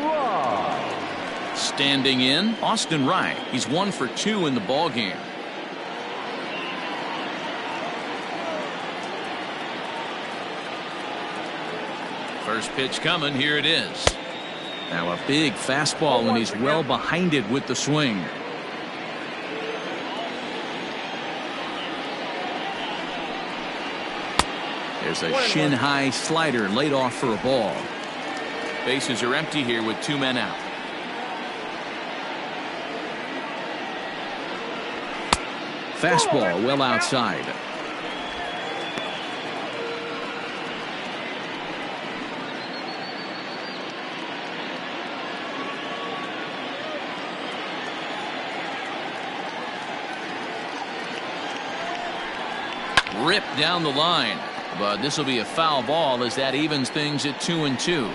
[SPEAKER 3] Wright.
[SPEAKER 1] Standing in, Austin Wright. He's 1 for 2 in the ball game. First pitch coming. Here it is. Now a big fastball, and he's well behind it with the swing. There's a shin-high slider laid off for a ball. Bases are empty here with 2 men out. Fastball well outside. Ripped down the line, but this will be a foul ball as that evens things at 2-2.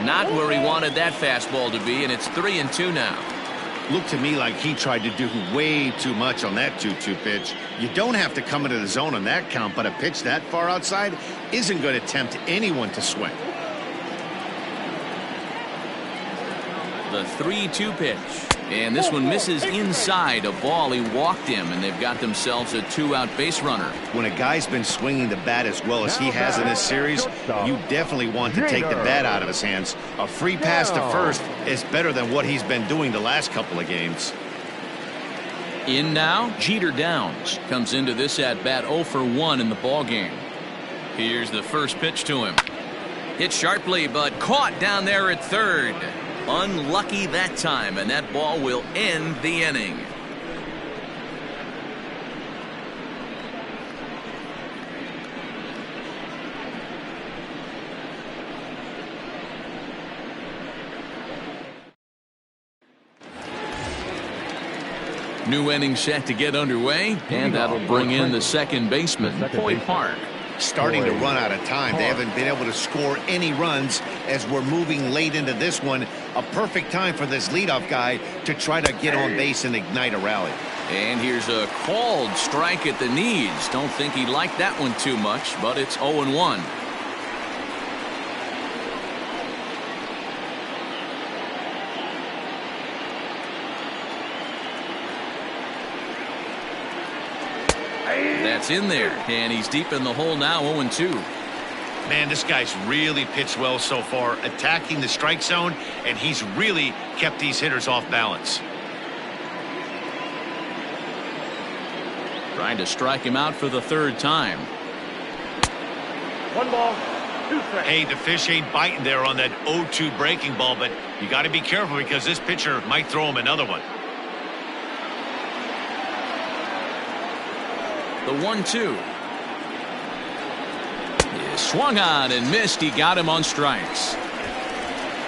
[SPEAKER 1] Not where he wanted that fastball to be, and it's 3-2 now.
[SPEAKER 2] Looked to me like he tried to do way too much on that 2-2 pitch. You don't have to come into the zone on that count, but a pitch that far outside isn't going to tempt anyone to swing.
[SPEAKER 1] The 3-2 pitch. And this one misses inside a ball. He walked him, and they've got themselves a 2-out base runner.
[SPEAKER 2] When a guy's been swinging the bat as well as he has in this series, you definitely want to take the bat out of his hands. A free pass to first is better than what he's been doing the last couple of games.
[SPEAKER 1] In now, Jeter Downs comes into this at bat 0 for 1 in the ball game. Here's the first pitch to him. Hit sharply, but caught down there at third. Unlucky that time, and that ball will end the inning. New inning set to get underway, and that'll bring in the second baseman, Hoy Park.
[SPEAKER 2] Starting to run out of time. They haven't been able to score any runs as we're moving late into this one. A perfect time for this leadoff guy to try to get on base and ignite a rally.
[SPEAKER 1] And here's a called strike at the knees. Don't think he liked that one too much, but it's 0-1. That's in there, and he's deep in the hole now, 0-2.
[SPEAKER 2] Man, this guy's really pitched well so far, attacking the strike zone, and he's really kept these hitters off balance.
[SPEAKER 1] Trying to strike him out for the third time.
[SPEAKER 5] 1 ball, 2 strikes.
[SPEAKER 2] Hey, the fish ain't biting there on that 0-2 breaking ball, but you got to be careful because this pitcher might throw him another one.
[SPEAKER 1] The 1-2. He swung on and missed. He got him on strikes.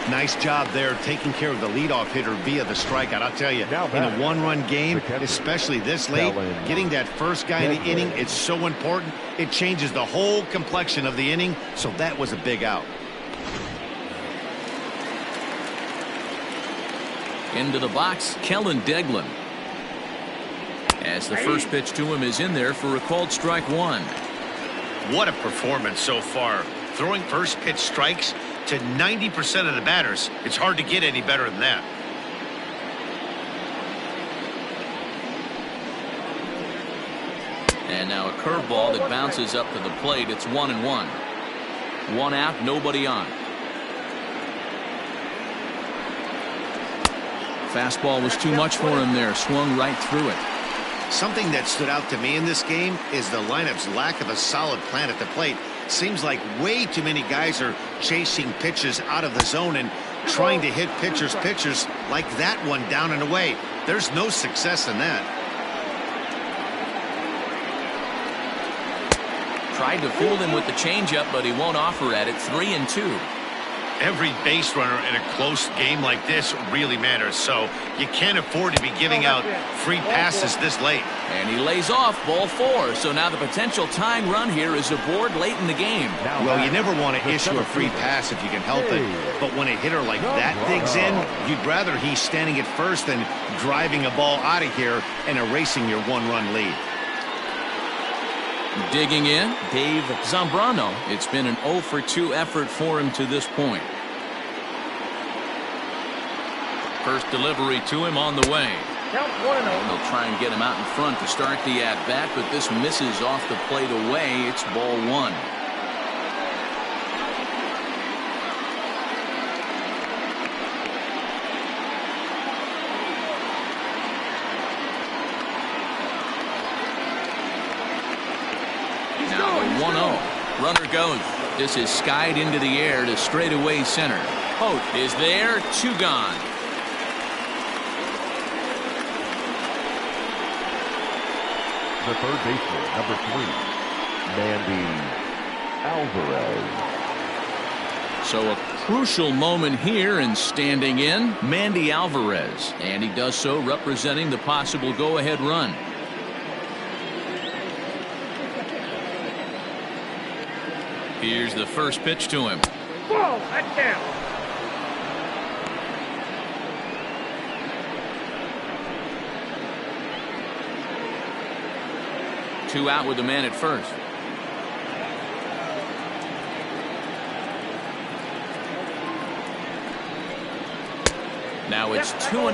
[SPEAKER 2] Nice job there taking care of the leadoff hitter via the strikeout. I'll tell you, in a one-run game, especially this late, getting that first guy in the inning, it's so important. It changes the whole complexion of the inning, so that was a big out.
[SPEAKER 1] Into the box, Kellen Deglin. As the first pitch to him is in there for a called strike 1.
[SPEAKER 2] What a performance so far. Throwing first pitch strikes to 90% of the batters. It's hard to get any better than that.
[SPEAKER 1] And now a curveball that bounces up to the plate. It's 1-1. 1 out, nobody on. Fastball was too much for him there. Swung right through it.
[SPEAKER 2] Something that stood out to me in this game is the lineup's lack of a solid plan at the plate. Seems like way too many guys are chasing pitches out of the zone and trying to hit pitchers like that one down and away. There's no success in that.
[SPEAKER 1] Tried to fool him with the changeup, but he won't offer at it. 3-2.
[SPEAKER 2] Every base runner in a close game like this really matters, so you can't afford to be giving out free passes this late.
[SPEAKER 1] And he lays off ball 4, so now the potential tying run here is aboard late in the game.
[SPEAKER 2] Well, you never want to issue a free pass if you can help it, but when a hitter like that digs in, you'd rather he's standing at first than driving a ball out of here and erasing your 1-run lead.
[SPEAKER 1] Digging in, Dave Zambrano. It's been an 0 for 2 effort for him to this point. First delivery to him on the way.
[SPEAKER 5] Count 1-0.
[SPEAKER 1] They'll try and get him out in front to start the at-bat, but this misses off the plate away. It's ball 1. Now the 1-0. Runner goes. This is skied into the air to straightaway center. Hope is there. 2 gone.
[SPEAKER 3] The third baseman, number 3, Mandy Alvarez.
[SPEAKER 1] So a crucial moment here, and standing in, Mandy Alvarez. And he does so representing the possible go-ahead run. Here's the first pitch to him.
[SPEAKER 5] Ball, that's down.
[SPEAKER 1] Two out with the man at first. Now it's 2-0.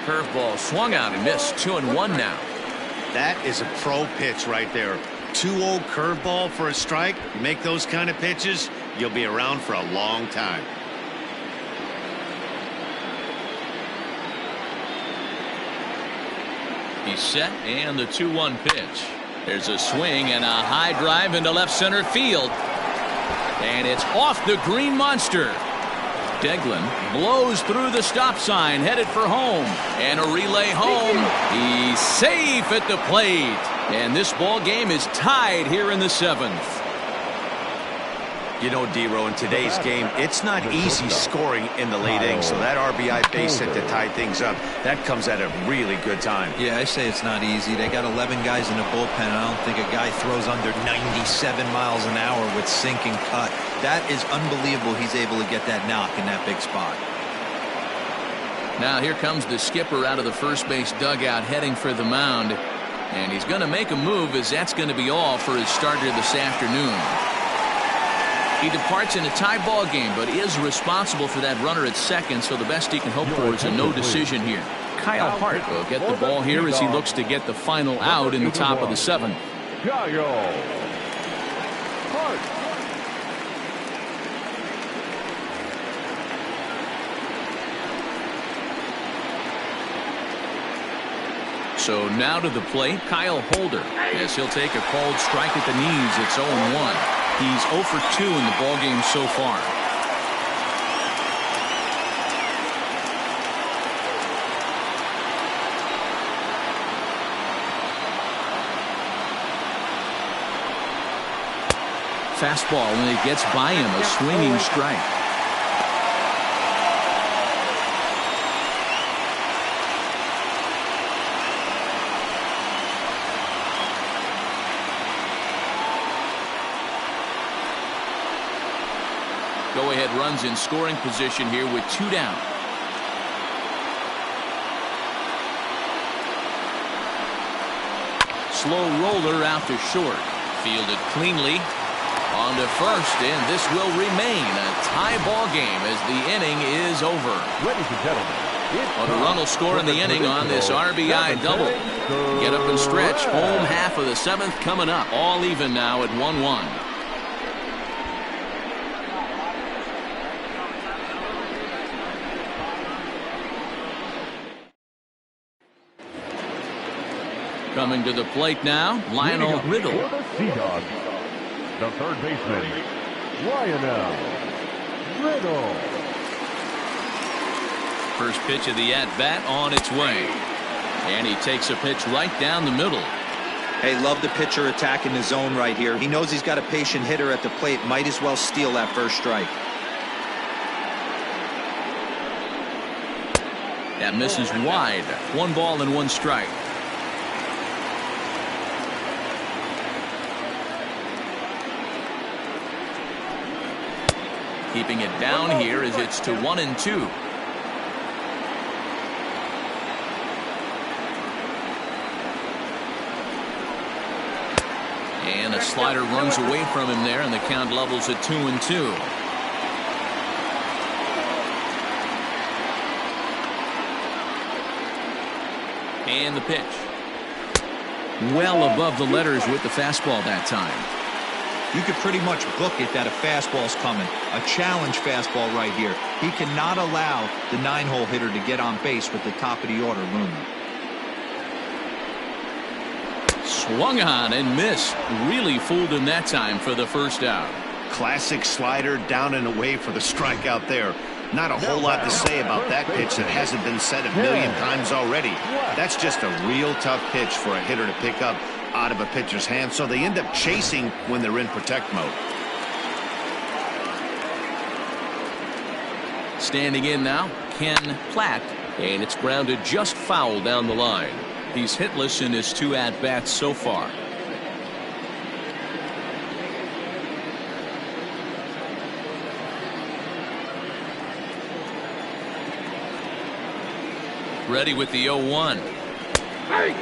[SPEAKER 1] Curveball swung out and missed. 2-1 now.
[SPEAKER 2] That is a pro pitch right there. 2-0 curveball for a strike. You make those kind of pitches, you'll be around for a long time.
[SPEAKER 1] He's set, and the 2-1 pitch. There's a swing and a high drive into left center field. And it's off the green monster. Deglin blows through the stop sign, headed for home. And a relay home. He's safe at the plate. And this ball game is tied here in the 7th.
[SPEAKER 2] You know, D-Row, in today's game, it's not easy scoring in the late innings, so that RBI base hit to tie things up, that comes at a really good time.
[SPEAKER 4] Yeah, I say it's not easy. They got 11 guys in the bullpen. I don't think a guy throws under 97 miles an hour with sink and cut. That is unbelievable he's able to get that knock in that big spot.
[SPEAKER 1] Now here comes the skipper out of the first base dugout heading for the mound. And he's going to make a move, as that's going to be all for his starter this afternoon. He departs in a tie ball game, but is responsible for that runner at second, so the best he can hope for is a no decision here. Kyle Hart will get the ball here as he looks to get the final out in the top of the 7th.
[SPEAKER 3] Kyle Hart.
[SPEAKER 1] So now to the plate, Kyle Holder, as he'll take a called strike at the knees. It's 0-1. He's 0 for 2 in the ballgame so far. Fastball, and it gets by him, a swinging strike. Go-ahead runs in scoring position here with 2 down. Slow roller out to short. Fielded cleanly. On to first, and this will remain a tie ball game as the inning is over.
[SPEAKER 3] Ladies and gentlemen,
[SPEAKER 1] Well, the run will score in the inning on this RBI double. Get up and stretch. Home half of the 7th coming up. All even now at 1-1. Coming to the plate now, Lionel Riddle.
[SPEAKER 3] For the Sea Dogs, the third baseman, Lionel Riddle.
[SPEAKER 1] First pitch of the at-bat on its way. And he takes a pitch right down the middle.
[SPEAKER 4] Hey, love the pitcher attacking the zone right here. He knows he's got a patient hitter at the plate. Might as well steal that first strike.
[SPEAKER 1] That misses wide. 1 ball and 1 strike. Keeping it down here as it's to 1-2. And a slider runs away from him there, and the count levels at 2-2. And the pitch. Well above the letters with the fastball that time.
[SPEAKER 4] You could pretty much book it that a fastball's coming. A challenge fastball right here. He cannot allow the 9-hole hitter to get on base with the top of the order looming.
[SPEAKER 1] Swung on and missed. Really fooled him that time for the first out.
[SPEAKER 2] Classic slider down and away for the strikeout there. Not a whole lot to say about that pitch that hasn't been said a million times already. That's just a real tough pitch for a hitter to pick up out of a pitcher's hand, so they end up chasing when they're in protect mode.
[SPEAKER 1] Standing in now, Ken Platt, and it's grounded just foul down the line. He's hitless in his 2 at-bats so far. Ready with the 0-1.
[SPEAKER 5] Hey!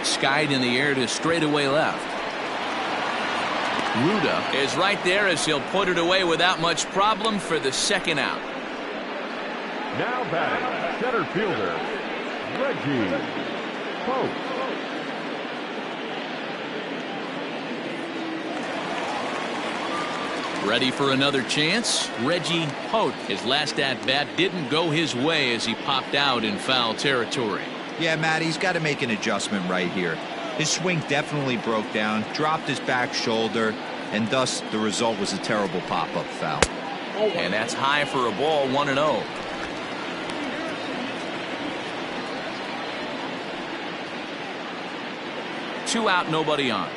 [SPEAKER 1] Skied in the air to straightaway left. Ruda is right there as he'll put it away without much problem for the second out.
[SPEAKER 3] Now batting, center fielder, Reggie Pope.
[SPEAKER 1] Ready for another chance? Reggie Pope. His last at-bat didn't go his way as he popped out in foul territory.
[SPEAKER 4] Yeah, Matt, he's got to make an adjustment right here. His swing definitely broke down, dropped his back shoulder, and thus the result was a terrible pop-up foul.
[SPEAKER 1] And that's high for a ball, 1-0. Two out, nobody on.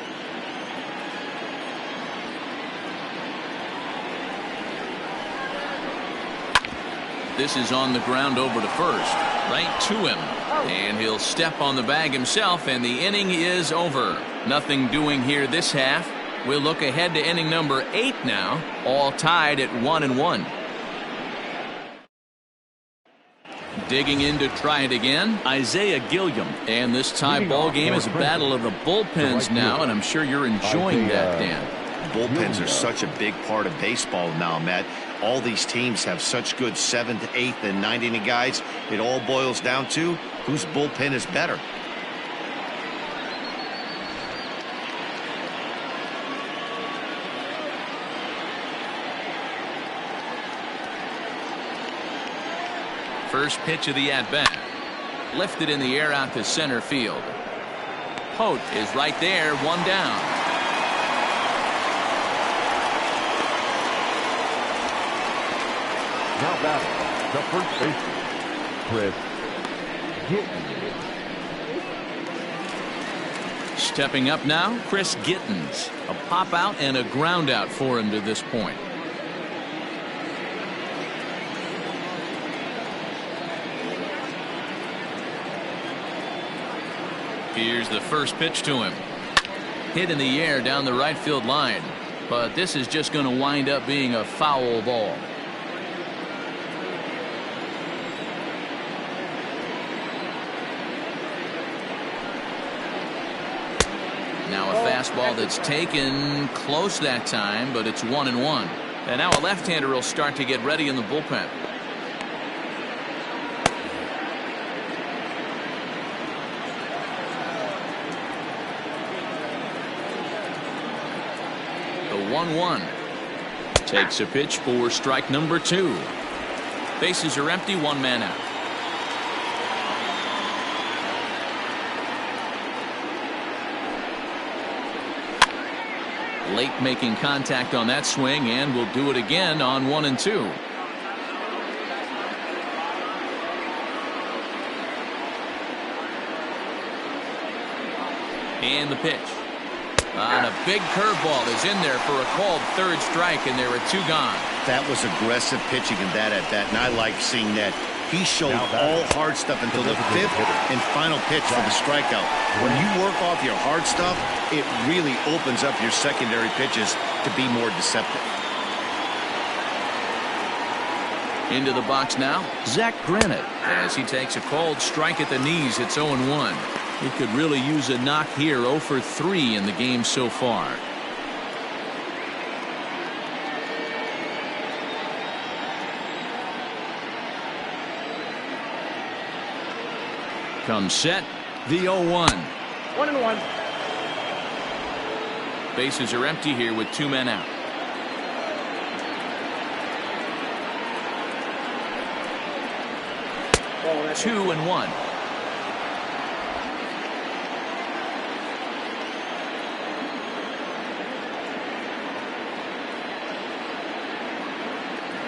[SPEAKER 1] This is on the ground over to first. Right to him. And he'll step on the bag himself, and the inning is over. Nothing doing here this half. We'll look ahead to inning number 8 now. All tied at 1-1. Digging in to try it again, Isaiah Gilliam. And this tie ball game is a battle of the bullpens now, and I'm sure you're enjoying that, Dan.
[SPEAKER 2] Bullpens are such a big part of baseball now, Matt. All these teams have such good 7th, 8th, and 9th inning guys. It all boils down to whose bullpen is better.
[SPEAKER 1] First pitch of the at-bat. Lifted in the air out to center field. Pote is right there, one down.
[SPEAKER 3] Now batting, the first baseman, Chris Gittens.
[SPEAKER 1] Stepping up now, Chris Gittens. A pop out and a ground out for him to this point. Here's the first pitch to him. Hit in the air down the right field line. But this is just going to wind up being a foul ball. Now a fastball that's taken close that time, but it's 1-1. And now a left-hander will start to get ready in the bullpen. The 1-1 takes a pitch for strike number 2. Bases are empty, one man out. Late making contact on that swing, and will do it again on 1 and 2. And the pitch. And a big curveball is in there for a called third strike, and there are 2 gone.
[SPEAKER 2] That was aggressive pitching in that at bat, and I like seeing that. He showed all hard stuff until the 5th and final pitch for the strikeout. When you work off your hard stuff, it really opens up your secondary pitches to be more deceptive.
[SPEAKER 1] Into the box now, Zach Granite, as he takes a called strike at the knees. It's 0-1. He could really use a knock here. 0 for 3 in the game so far. Comes set, the 0-1.
[SPEAKER 5] 1-1.
[SPEAKER 1] Bases are empty here with 2 men out.
[SPEAKER 5] Oh, that's
[SPEAKER 1] 2-1.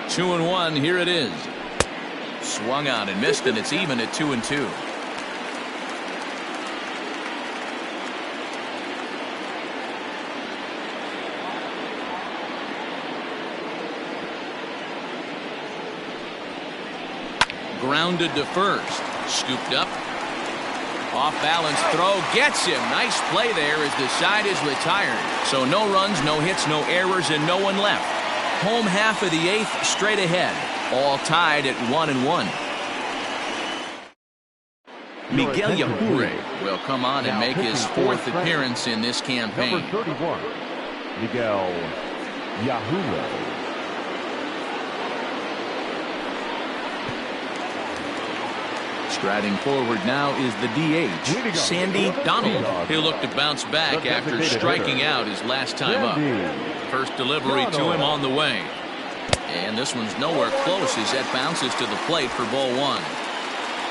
[SPEAKER 1] Two and 1. Here it is. Swung on and missed, and it's even at 2-2. Grounded to first. Scooped up. Off balance throw. Gets him. Nice play there as the side is retired. So no runs, no hits, no errors, and no one left. Home half of the 8th straight ahead. All tied at 1-1. Miguel Yajure will come on and make his 4th appearance in this campaign.
[SPEAKER 3] Number 31, Miguel Yajure.
[SPEAKER 1] Striding forward now is the DH, Sandy Donald. He'll look to bounce back after striking out his last time up. First delivery to him on the way. And this one's nowhere close as that bounces to the plate for ball one.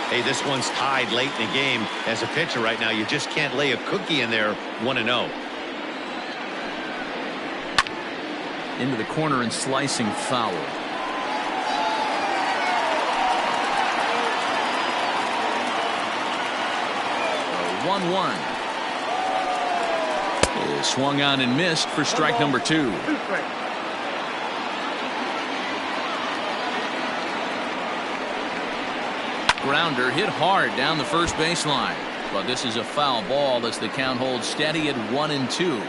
[SPEAKER 2] Hey, this one's tied late in the game. As a pitcher right now, you just can't lay a cookie in there 1-0.
[SPEAKER 1] Into the corner and slicing foul. 1-1. Swung on and missed for strike number 2. Grounder hit hard down the first baseline, but this is a foul ball as the count holds steady at 1-2.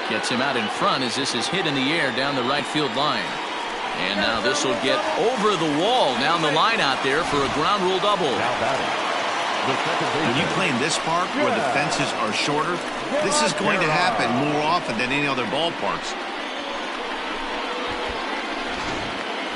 [SPEAKER 1] Gets him out in front as this is hit in the air down the right field line. And now this will get over the wall down the line out there for a ground rule double.
[SPEAKER 2] When you play in this park where the fences are shorter, this is going to happen more often than any other ballparks.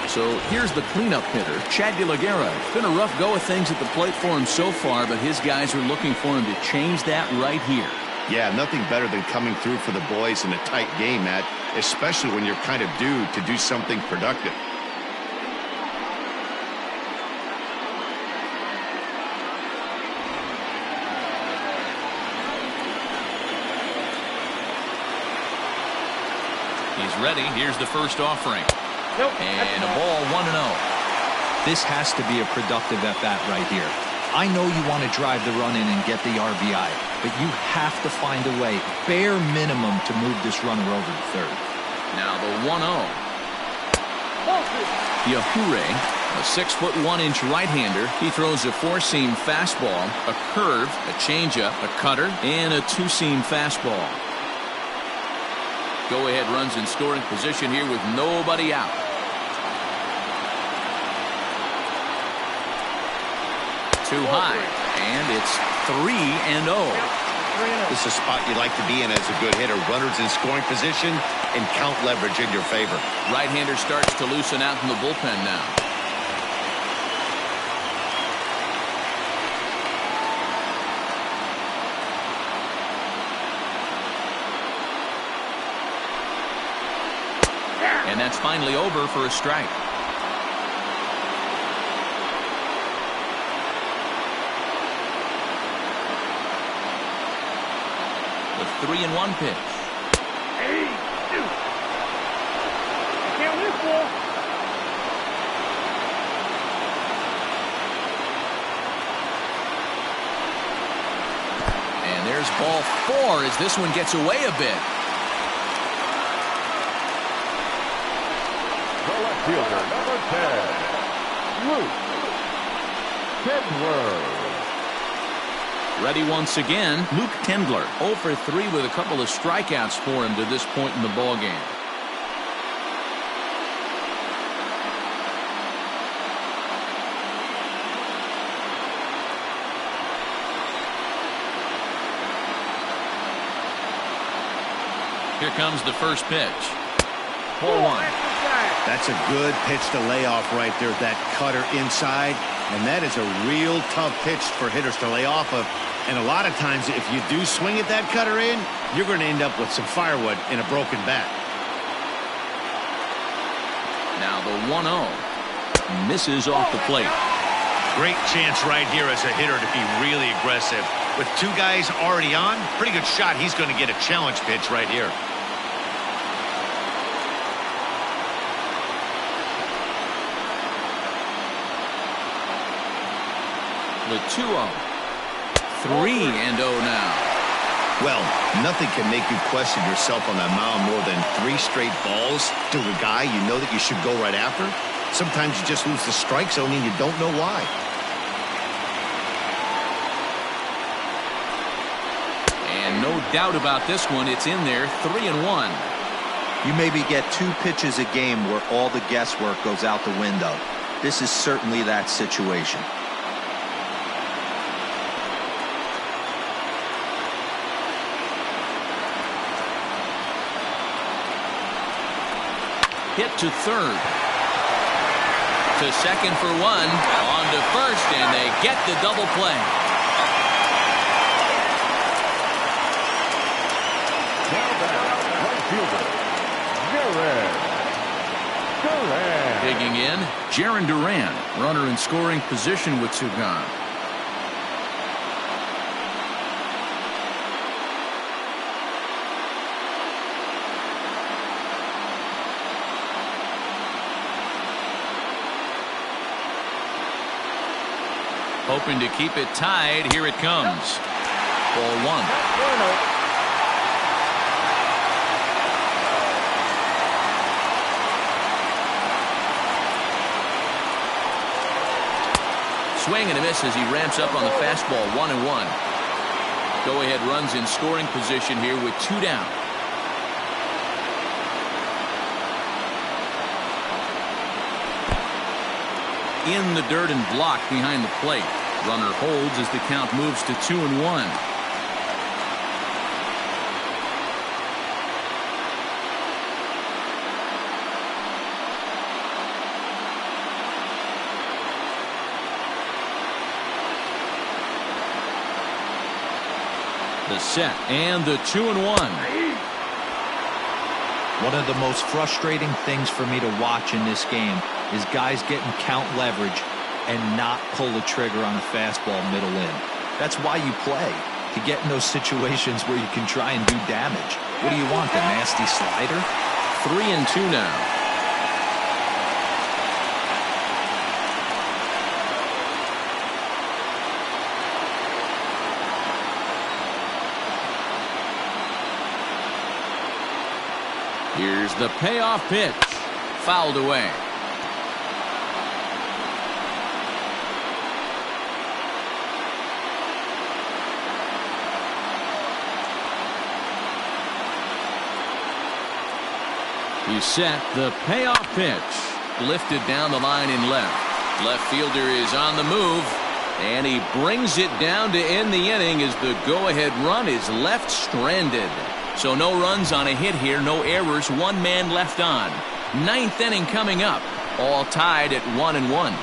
[SPEAKER 1] So here's the cleanup hitter, Chad De La Guerra. It's been a rough go of things at the plate for him so far, but his guys are looking for him to change that right here.
[SPEAKER 2] Yeah, nothing better than coming through for the boys in a tight game, Matt, especially when you're kind of due to do something productive.
[SPEAKER 1] He's ready. Here's the first offering. And a ball 1-0.
[SPEAKER 4] This has to be a productive at-bat right here. I know you want to drive the run in and get the RBI, but you have to find a way, bare minimum, to move this runner over to third.
[SPEAKER 1] Now the 1-0. Yajure, a 6'1" right-hander. He throws a four-seam fastball, a curve, a changeup, a cutter, and a two-seam fastball. Go-ahead runs in scoring position here with nobody out. Too high, and it's 3-0.
[SPEAKER 2] This is a spot you'd like to be in as a good hitter. Runners in scoring position and count leverage in your favor.
[SPEAKER 1] Right-hander starts to loosen out in the bullpen now. And that's finally over for a strike. The 3-1 pitch.
[SPEAKER 5] Hey, dude. I can't win, fool.
[SPEAKER 1] And there's ball 4 as this one gets away a bit.
[SPEAKER 3] The left fielder, number 10, Luke Tendler.
[SPEAKER 1] Ready once again, Luke Tendler, 0 for 3 with a couple of strikeouts for him to this point in the ballgame. Here comes the first pitch. 4-1.
[SPEAKER 2] That's a good pitch to lay off right there, that cutter inside. And that is a real tough pitch for hitters to lay off of. And a lot of times, if you do swing at that cutter in, you're going to end up with some firewood in a broken bat.
[SPEAKER 1] Now the 1-0. Misses off the plate.
[SPEAKER 2] Great chance right here as a hitter to be really aggressive. With two guys already on, pretty good shot. He's going to get a challenge pitch right here.
[SPEAKER 1] The 2-0. 3-0 now.
[SPEAKER 2] Well, nothing can make you question yourself on that mound more than 3 straight balls to a guy you know that you should go right after. Sometimes you just lose the strike zone and you don't know why.
[SPEAKER 1] And no doubt about this one, it's in there. 3-1.
[SPEAKER 4] You maybe get 2 pitches a game where all the guesswork goes out the window. This is certainly that situation.
[SPEAKER 1] Hit to third. To second for one. On to first, and they get the double play.
[SPEAKER 3] Now back, right fielder, Jarren Duran.
[SPEAKER 1] Digging in, Jarren Duran, runner in scoring position with two gone. Hoping to keep it tied. Here it comes. Ball one. Swing and a miss as he ramps up on the fastball. 1-1. Go ahead runs in scoring position here with two down. In the dirt and blocked behind the plate. Runner holds as the count moves to 2-1. The set and the 2-1.
[SPEAKER 4] One of the most frustrating things for me to watch in this game is guys getting count leverage and not pull the trigger on a fastball middle in. That's why you play, to get in those situations where you can try and do damage. What do you want, the nasty slider?
[SPEAKER 1] 3-2 now. Here's the payoff pitch. Fouled away. He's set. The payoff pitch. Lifted down the line in left. Left fielder is on the move. And he brings it down to end the inning as the go-ahead run is left stranded. So no runs on a hit here, no errors, one man left on. Ninth inning coming up, all tied at 1-1.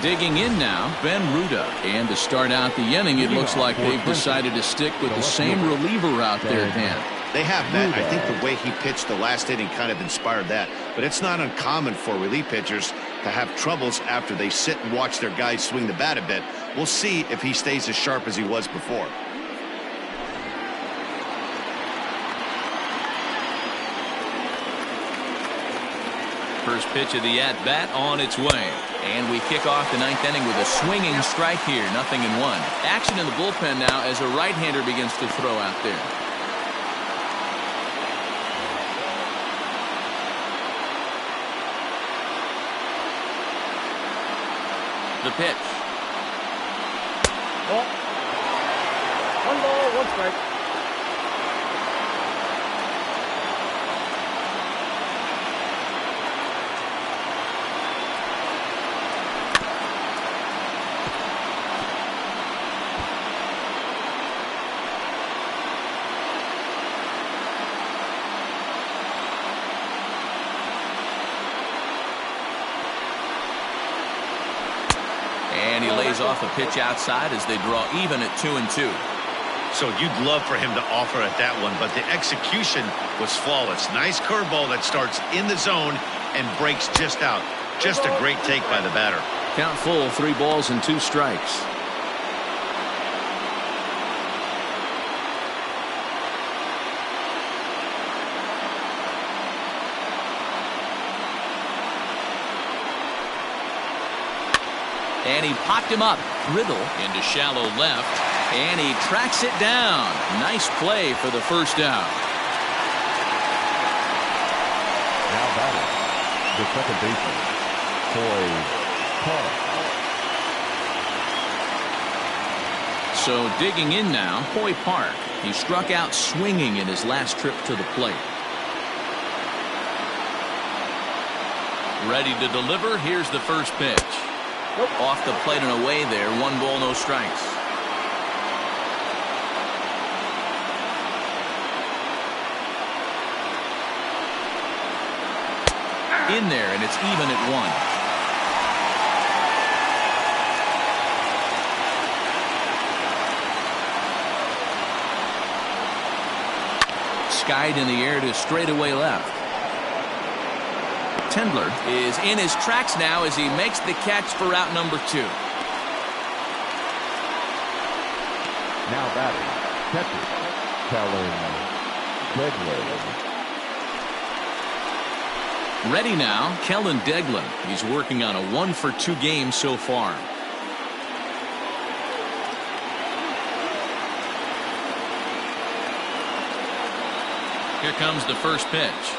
[SPEAKER 1] Digging in now, Ben Ruda. And to start out the inning, it looks like they've decided to stick with the same reliever out there, Dan.
[SPEAKER 2] They have, Matt. I think the way he pitched the last inning kind of inspired that. But it's not uncommon for relief pitchers to have troubles after they sit and watch their guys swing the bat a bit. We'll see if he stays as sharp as he was before.
[SPEAKER 1] First pitch of the at-bat on its way. And we kick off the ninth inning with a swinging strike here. 0-1. Action in the bullpen now as a right-hander begins to throw out there. The pitch.
[SPEAKER 5] Ball. 1 ball, 1 strike.
[SPEAKER 1] And he lays off a pitch outside as they draw even at 2-2.
[SPEAKER 2] So you'd love for him to offer at that one, but the execution was flawless. Nice curveball that starts in the zone and breaks just out. Just a great take by the batter.
[SPEAKER 1] Count full, 3 balls and 2 strikes. And he popped him up. Riddle into shallow left. And he tracks it down. Nice play for the first out.
[SPEAKER 3] Now batting, the second baseman, Hoy Park.
[SPEAKER 1] So digging in now, Hoy Park. He struck out swinging in his last trip to the plate. Ready to deliver. Here's the first pitch. Off the plate and away there. 1 ball, no strikes. In there, and it's even at 1. Skied in the air to straightaway left. Tendler is in his tracks now as he makes the catch for route number 2.
[SPEAKER 3] Now batting, catcher, Kellen Degler.
[SPEAKER 1] Ready now, Kellen Degler. He's working on a 1-for-2 game so far. Here comes the first pitch.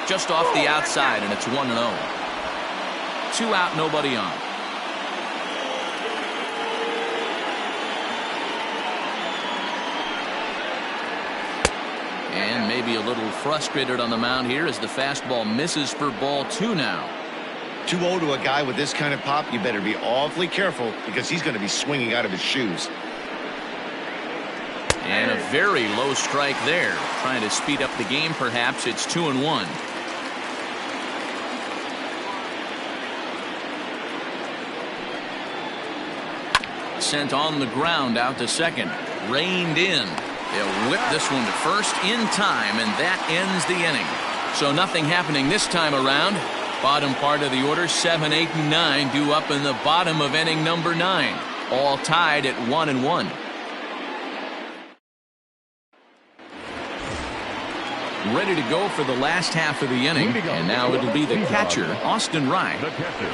[SPEAKER 1] Just off the outside, and it's 1-0. 2 out, nobody on. And maybe a little frustrated on the mound here as the fastball misses for ball 2 now.
[SPEAKER 2] 2-0 to a guy with this kind of pop, you better be awfully careful because he's going to be swinging out of his shoes.
[SPEAKER 1] And a very low strike there. Trying to speed up the game, perhaps. It's 2-1. Sent on the ground out to second. Reined in. They'll whip this one to first in time, and that ends the inning. So nothing happening this time around. Bottom part of the order, 7, 8, and 9 due up in the bottom of inning number 9. All tied at 1-1. Ready to go for the last half of the inning, and now it'll be the catcher, Austin Rye.
[SPEAKER 3] The catcher,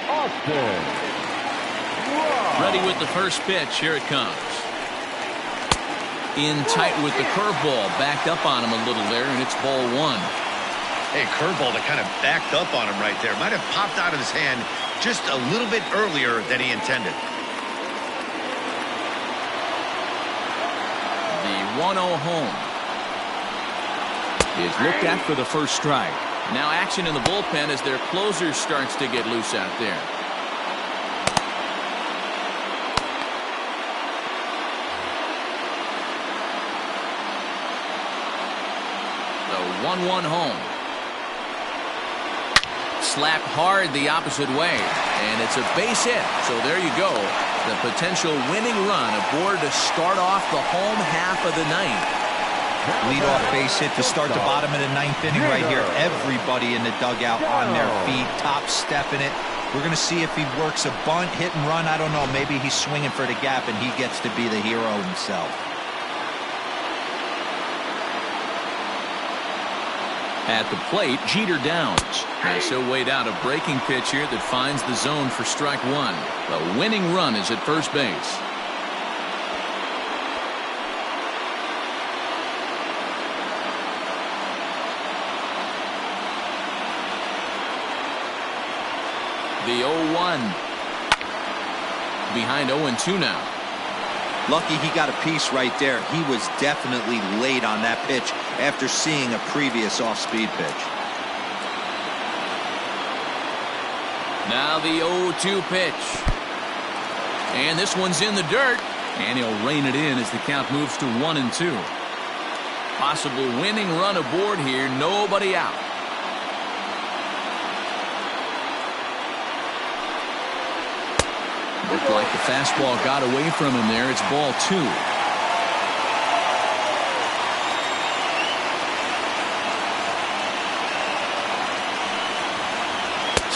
[SPEAKER 3] Austin.
[SPEAKER 1] Ready with the first pitch. Here it comes. In tight with the curveball. Backed up on him a little there, and it's ball 1.
[SPEAKER 2] Hey, curveball that kind of backed up on him right there. Might have popped out of his hand just a little bit earlier than he intended.
[SPEAKER 1] The 1-0 home is looked at for the first strike. Now action in the bullpen as their closer starts to get loose out there. The 1-1 home. Slapped hard the opposite way, and it's a base hit. So there you go. The potential winning run aboard to start off the home half of the ninth.
[SPEAKER 4] Leadoff base hit to start the bottom of the 9th inning right here. Everybody in the dugout on their feet, top stepping it. We're going to see if he works a bunt, hit and run. I don't know. Maybe he's swinging for the gap and he gets to be the hero himself.
[SPEAKER 1] At the plate, Jeter Downs. Has so weighed out a breaking pitch here that finds the zone for strike 1. The winning run is at first base. The 0-1. Behind 0-2 now.
[SPEAKER 4] Lucky he got a piece right there. He was definitely late on that pitch after seeing a previous off-speed pitch.
[SPEAKER 1] Now the 0-2 pitch. And this one's in the dirt. And he'll rein it in as the count moves to 1-2. Possible winning run aboard here. Nobody out. Looked like the fastball got away from him there. It's ball 2.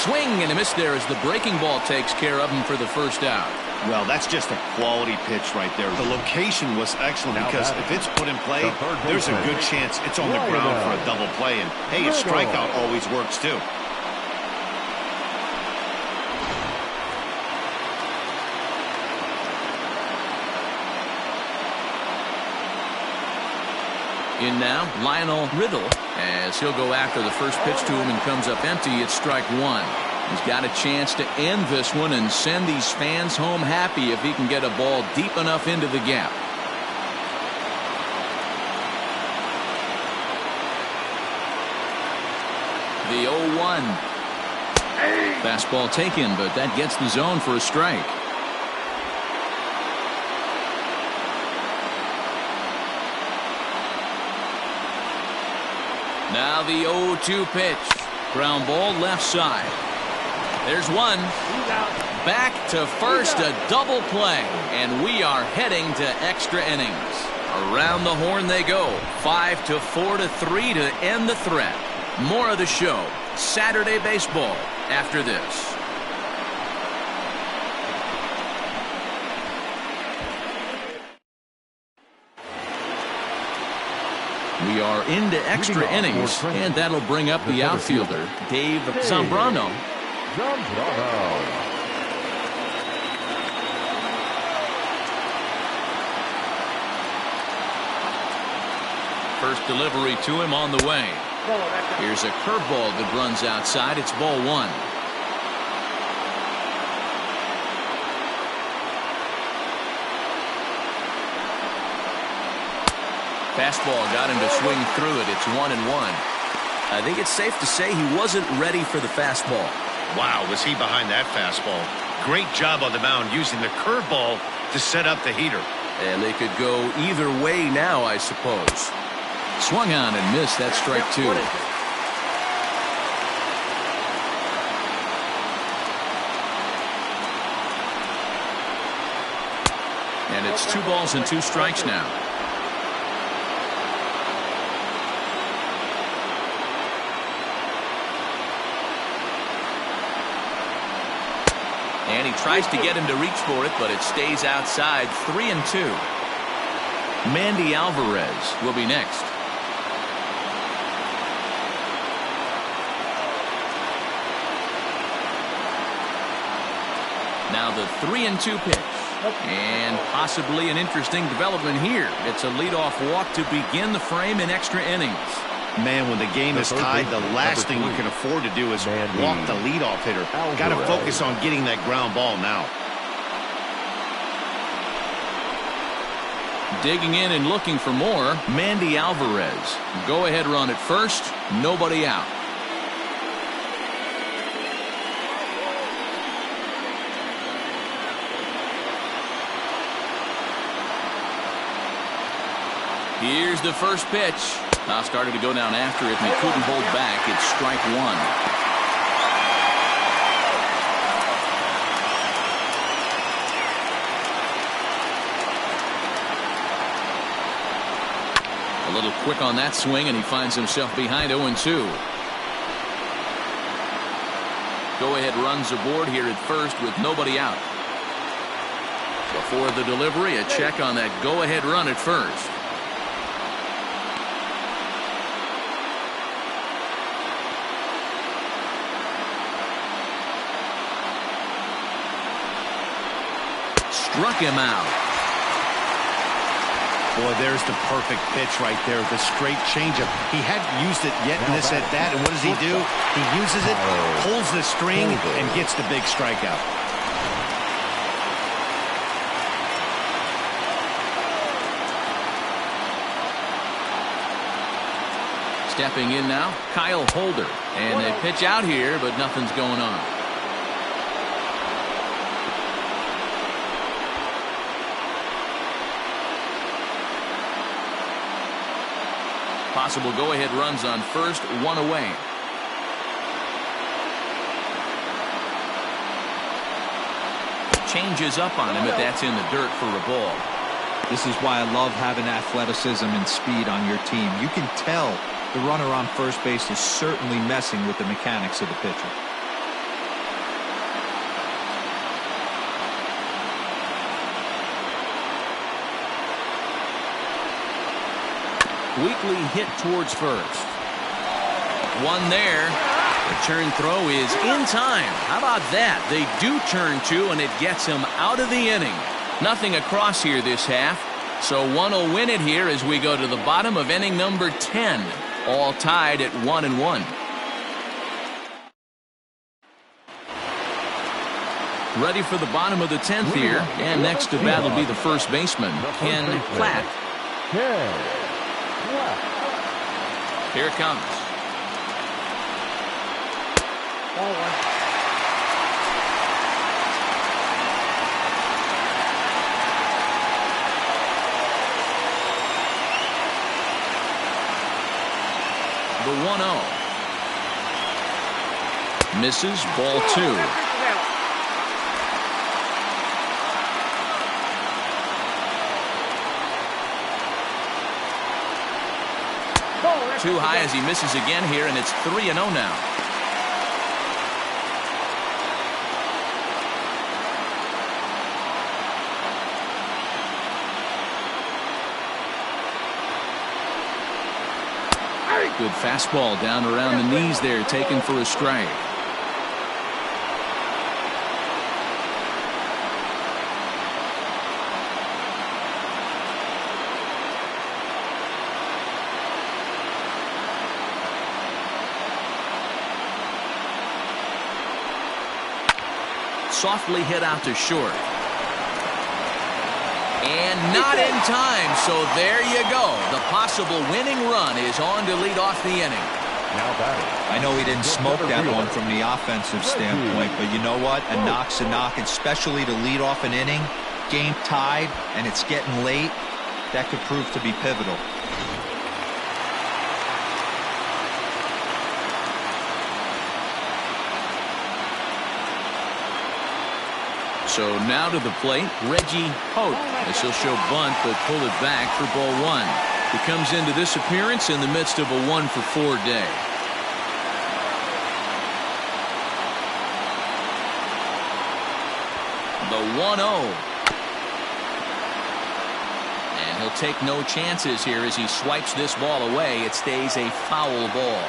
[SPEAKER 1] Swing and a miss there as the breaking ball takes care of him for the first out.
[SPEAKER 2] Well, that's just a quality pitch right there. The location was excellent because if it's put in play, there's a good chance it's on the ground for a double play. And, hey, a strikeout always works, too.
[SPEAKER 1] In now, Lionel Riddle, as he'll go after the first pitch to him and comes up empty. It's strike 1. He's got a chance to end this one and send these fans home happy if he can get a ball deep enough into the gap. The 0-1. Fastball taken, but that gets the zone for a strike. Now the 0-2 pitch. Ground ball left side. There's one. Back to first, a double play, and we are heading to extra innings. Around the horn they go. 5-4 to 3 to end the threat. More of the show, Saturday Baseball, after this. We are into extra innings, and that'll bring up the outfielder, Dave Zambrano. First delivery to him on the way. Here's a curveball that runs outside. It's ball one. Fastball got him to swing through it. It's 1-1. I think it's safe to say he wasn't ready for the fastball.
[SPEAKER 2] Wow, was he behind that fastball. Great job on the mound using the curveball to set up the heater.
[SPEAKER 1] And they could go either way now, I suppose. Swung on and missed. That strike two. And it's 2 balls and 2 strikes now. And he tries to get him to reach for it, but it stays outside. 3-2. Mandy Alvarez will be next. Now the 3-2 pitch. And possibly an interesting development here. It's a leadoff walk to begin the frame in extra innings.
[SPEAKER 2] Man, when the game is tied, the last thing you can afford to do is walk the leadoff hitter. Got to focus on getting that ground ball now.
[SPEAKER 1] Digging in and looking for more, Mandy Alvarez. Go ahead run at first, nobody out. Here's the first pitch. Now started to go down after it, and he couldn't hold back. It's strike one. A little quick on that swing, and he finds himself behind 0-2. Go-ahead runs aboard here at first with nobody out. Before the delivery, a check on that go-ahead run at first. Struck him out.
[SPEAKER 2] Boy, there's the perfect pitch right there. The straight changeup. He hadn't used it yet in this at-bat, and what does he do? He uses it, pulls the string, and gets the big strikeout.
[SPEAKER 1] Stepping in now, Kyle Holder. And they pitch out here, but nothing's going on. Possible go-ahead runs on first, one away. Changes up on him, but that's in the dirt for a ball.
[SPEAKER 4] This is why I love having athleticism and speed on your team. You can tell the runner on first base is certainly messing with the mechanics of the pitcher.
[SPEAKER 1] Weekly hit towards first. One there. The turn throw is in time. How about that? They do turn two, and it gets him out of the inning. Nothing across here this half. So one will win it here as we go to the bottom of inning number 10. All tied at 1-1. Ready for the bottom of the 10th here. And next to bat will be the first baseman, Ken Platt. Here it comes.
[SPEAKER 5] Ball one.
[SPEAKER 1] The 1-0. Misses. Ball 2. Too high as he misses again here, and it's 3-0 now. Good fastball down around the knees there, taken for a strike. Softly hit out to short. And not in time, so there you go. The possible winning run is on to lead off the inning.
[SPEAKER 4] I know he didn't smoke that one from the offensive standpoint, but you know what? A knock's a knock, especially to lead off an inning. Game tied, and it's getting late. That could prove to be pivotal.
[SPEAKER 1] So now to the plate, Reggie Hope. This will show bunt, but pull it back for ball 1. He comes into this appearance in the midst of a 1-for-4 day. The 1-0. And he'll take no chances here as he swipes this ball away. It stays a foul ball.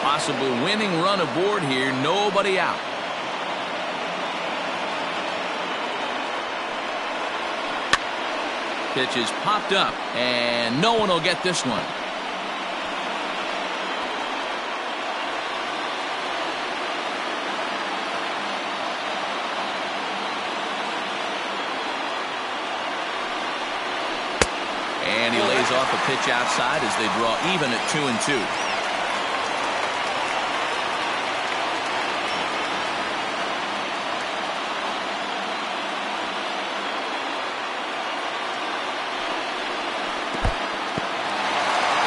[SPEAKER 1] Possible winning run aboard here. Nobody out. Pitch is popped up, and no one will get this one. And he lays off a pitch outside as they draw even at 2-2.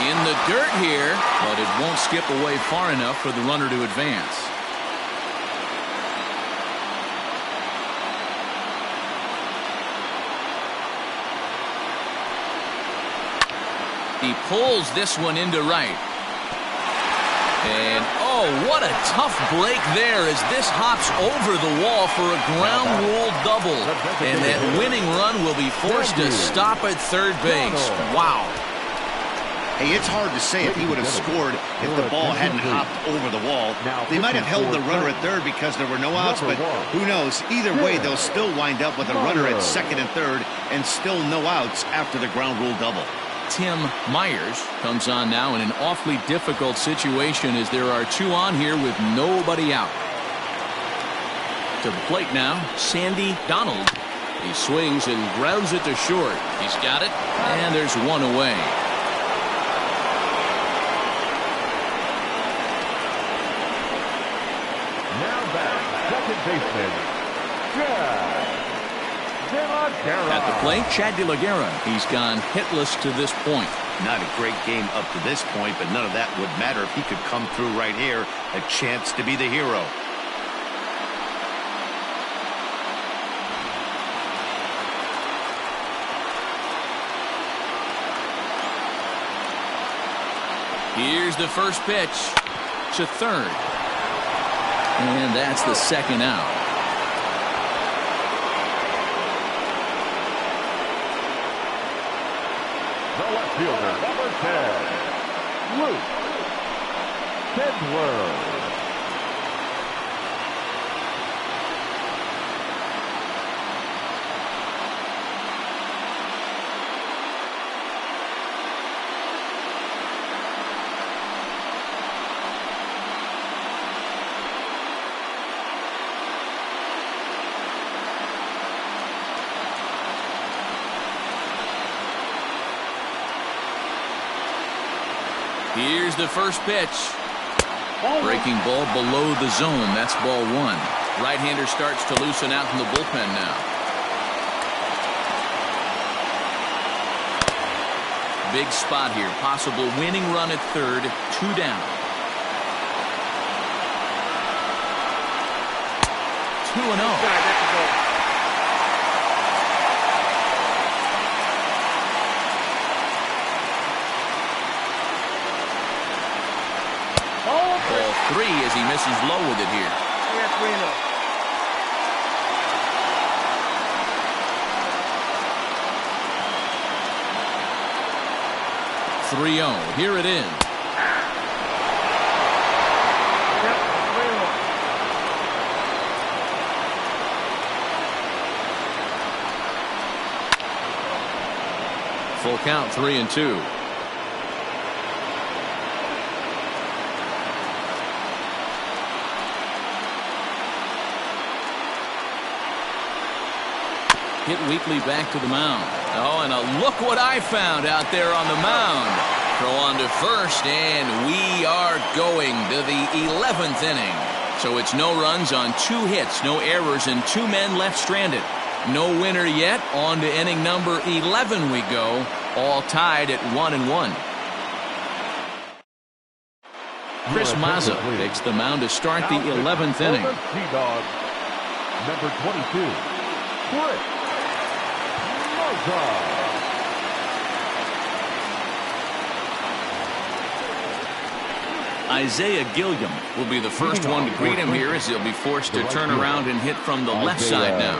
[SPEAKER 1] In the dirt here, but it won't skip away far enough for the runner to advance. He pulls this one into right. And oh, what a tough break there as this hops over the wall for a ground rule double. And that winning run will be forced to stop at third base. Wow.
[SPEAKER 2] Hey, it's hard to say if he would have scored if the ball hadn't hopped over the wall. They might have held the runner at third because there were no outs, but who knows? Either way, they'll still wind up with a runner at second and third and still no outs after the ground rule double.
[SPEAKER 1] Tim Myers comes on now in an awfully difficult situation as there are 2 on here with nobody out. To the plate now, Sandy Donald. He swings and grounds it to short. He's got it, and there's 1 away.
[SPEAKER 3] Second baseman, Chad De La Guerra.
[SPEAKER 1] At the plate, Chad De La Guerra. He's gone hitless to this point.
[SPEAKER 2] Not a great game up to this point, but none of that would matter if he could come through right here. A chance to be the hero.
[SPEAKER 1] Here's the first pitch to third. And that's the second out.
[SPEAKER 3] The left fielder, number 10, Luke Kendler.
[SPEAKER 1] Here's the first pitch. Breaking ball below the zone. That's ball 1. Right-hander starts to loosen out in the bullpen now. Big spot here. Possible winning run at third. 2 down. 2-0. Ball 3 as he misses low with it here. 3-0. Here it is. Full count, 3-2. Hit weakly back to the mound. Oh, and look what I found out there on the mound. Throw on to first, and we are going to the 11th inning. So it's no runs on 2 hits, no errors, and 2 men left stranded. No winner yet. On to inning number 11 we go, all tied at 1-1. Chris Mazza takes the mound to start the 11th inning.
[SPEAKER 3] T-Dog, number 22, Chris Mazza.
[SPEAKER 1] Isaiah Gilliam will be the first one to greet him here as he'll be forced to turn around and hit from the left side now.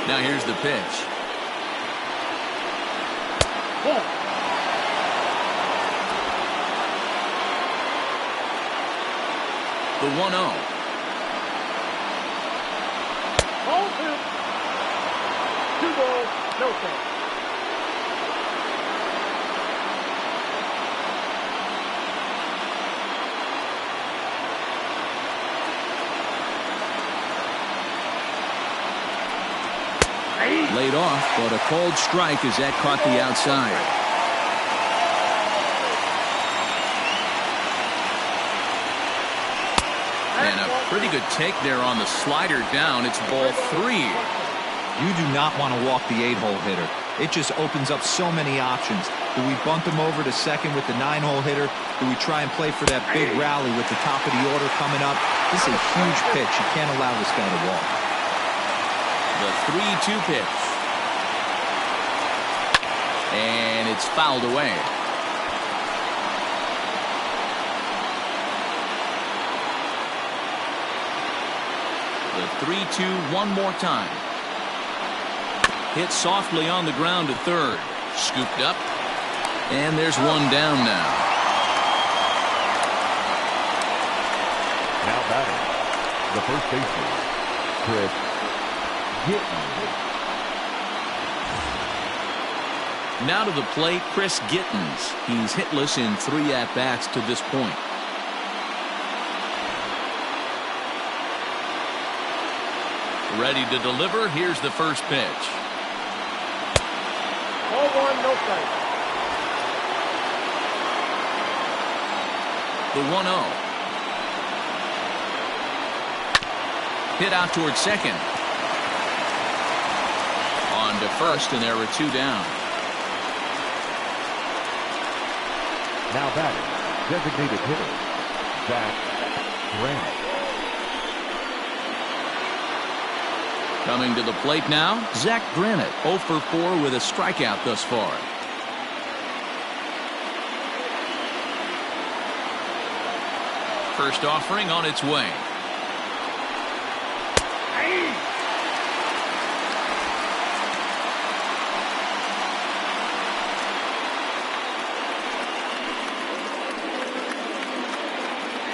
[SPEAKER 1] Now here's the pitch. The 1-0.
[SPEAKER 5] Ball 2. 2 balls, no strikes.
[SPEAKER 1] Laid off, but a called strike as that caught the outside. And a pretty good take there on the slider down. It's ball 3.
[SPEAKER 4] You do not want to walk the 8-hole hitter. It just opens up so many options. Do we bunt him over to second with the 9-hole hitter? Do we try and play for that big rally with the top of the order coming up? This is a huge pitch. You can't allow this guy to walk.
[SPEAKER 1] The 3-2 pitch. And it's fouled away. The 3-2 one more time. Hit softly on the ground to third. Scooped up. And there's one down now.
[SPEAKER 3] Now batting, the first baseman, Chris Gittens.
[SPEAKER 1] Now to the plate, Chris Gittens. He's hitless in 3 at-bats to this point. Ready to deliver. Here's the first pitch.
[SPEAKER 5] Ball 1, no strikes.
[SPEAKER 1] The 1-0. Hit out towards second. On to first, and there are 2 down.
[SPEAKER 3] Now batting, designated hitter, Zach Granite.
[SPEAKER 1] Coming to the plate now, Zach Granite, 0 for 4 with a strikeout thus far. First offering on its way.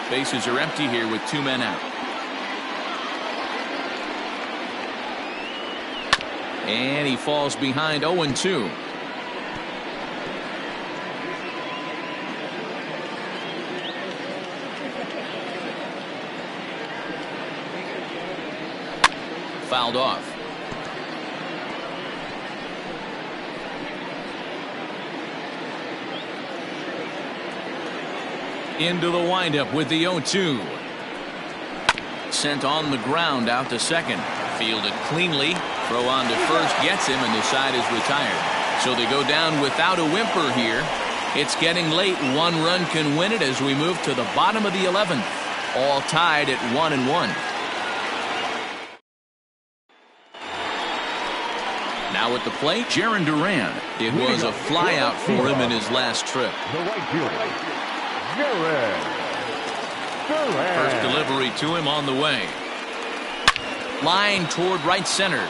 [SPEAKER 1] Bases are empty here with 2 men out. And he falls behind 0-2. Fouled off. Into the windup with the 0-2. Sent on the ground out to second. Fielded cleanly. Throw on to first gets him, and the side is retired. So they go down without a whimper here. It's getting late. One run can win it as we move to the bottom of the 11th. All tied at 1-1. Now at the plate, Jarren Duran. It was a flyout for him in his last trip.
[SPEAKER 3] The right fielder, Jarren Duran.
[SPEAKER 1] First delivery to him on the way. Line toward right center.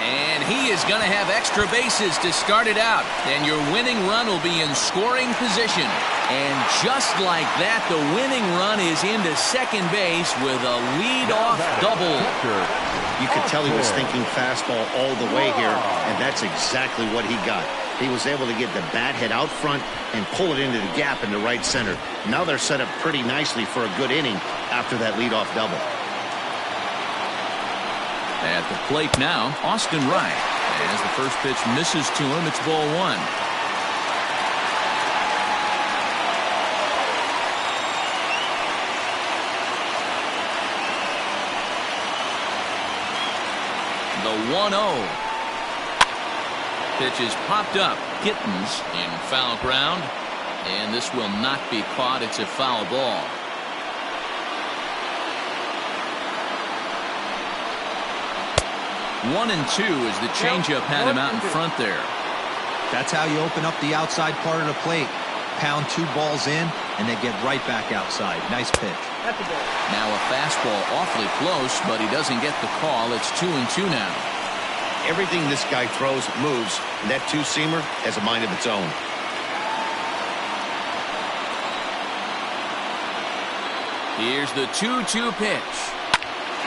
[SPEAKER 1] And he is going to have extra bases to start it out. And your winning run will be in scoring position. And just like that, the winning run is into second base with a leadoff double.
[SPEAKER 2] You could tell he was thinking fastball all the way here, and that's exactly what he got. He was able to get the bat head out front and pull it into the gap in the right center. Now they're set up pretty nicely for a good inning after that leadoff double.
[SPEAKER 1] At the plate now, Austin Wright. As the first pitch misses to him, it's ball one. The 1-0. Pitch is popped up. Gittens in foul ground. And this will not be caught. It's a foul ball. One and two as the changeup had him out in front there.
[SPEAKER 4] That's how you open up the outside part of the plate. Pound two balls in, and they get right back outside. Nice pitch.
[SPEAKER 1] Now a fastball awfully close, but he doesn't get the call. It's 2-2 now.
[SPEAKER 2] Everything this guy throws moves, and that two-seamer has a mind of its own.
[SPEAKER 1] Here's the 2-2 pitch.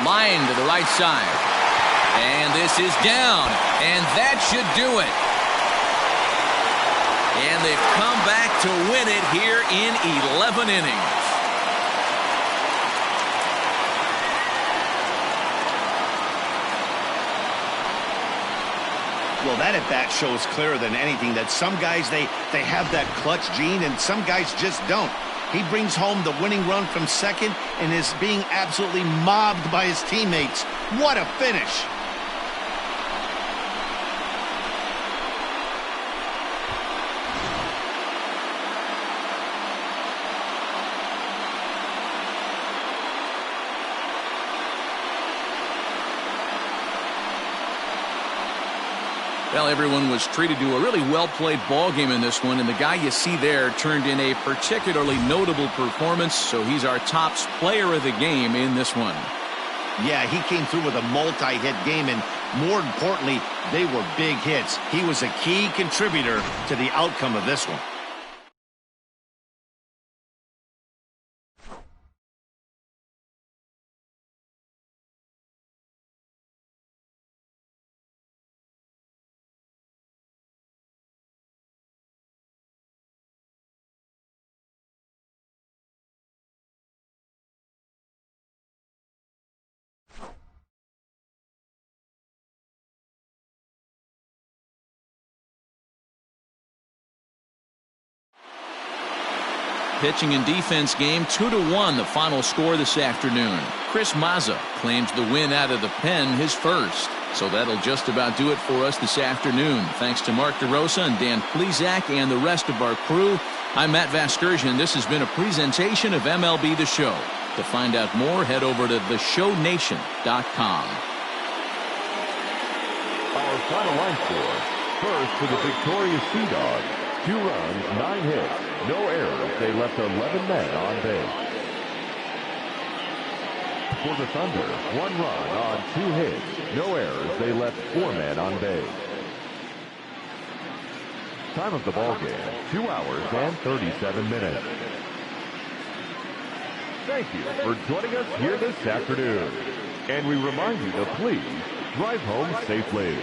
[SPEAKER 1] Line to the right side. And this is down, and that should do it. And they've come back to win it here in 11 innings.
[SPEAKER 2] Well, that at-bat shows clearer than anything that some guys, they have that clutch gene, and some guys just don't. He brings home the winning run from second and is being absolutely mobbed by his teammates. What a finish!
[SPEAKER 1] Well, everyone was treated to a really well-played ball game in this one, and the guy you see there turned in a particularly notable performance, so he's our top player of the game in this one.
[SPEAKER 2] Yeah, he came through with a multi-hit game, and more importantly, they were big hits. He was a key contributor to the outcome of this one.
[SPEAKER 1] Pitching and defense game 2-1 the final score this afternoon. Chris Mazza claims the win out of the pen, his first. So that'll just about do it for us this afternoon. Thanks to Mark DeRosa and Dan Plesac and the rest of our crew. I'm Matt Vasgersian. This has been a presentation of MLB The Show. To find out more, head over to theshownation.com.
[SPEAKER 3] Our final line score. First for the victorious Sea Dogs. 2 runs, 9 hits, no errors. They left 11 men on base. For the Thunder, 1 run on 2 hits, no errors. They left 4 men on base. Time of the ball game, 2 hours and 37 minutes. Thank you for joining us here this afternoon. And we remind you to please drive home safely.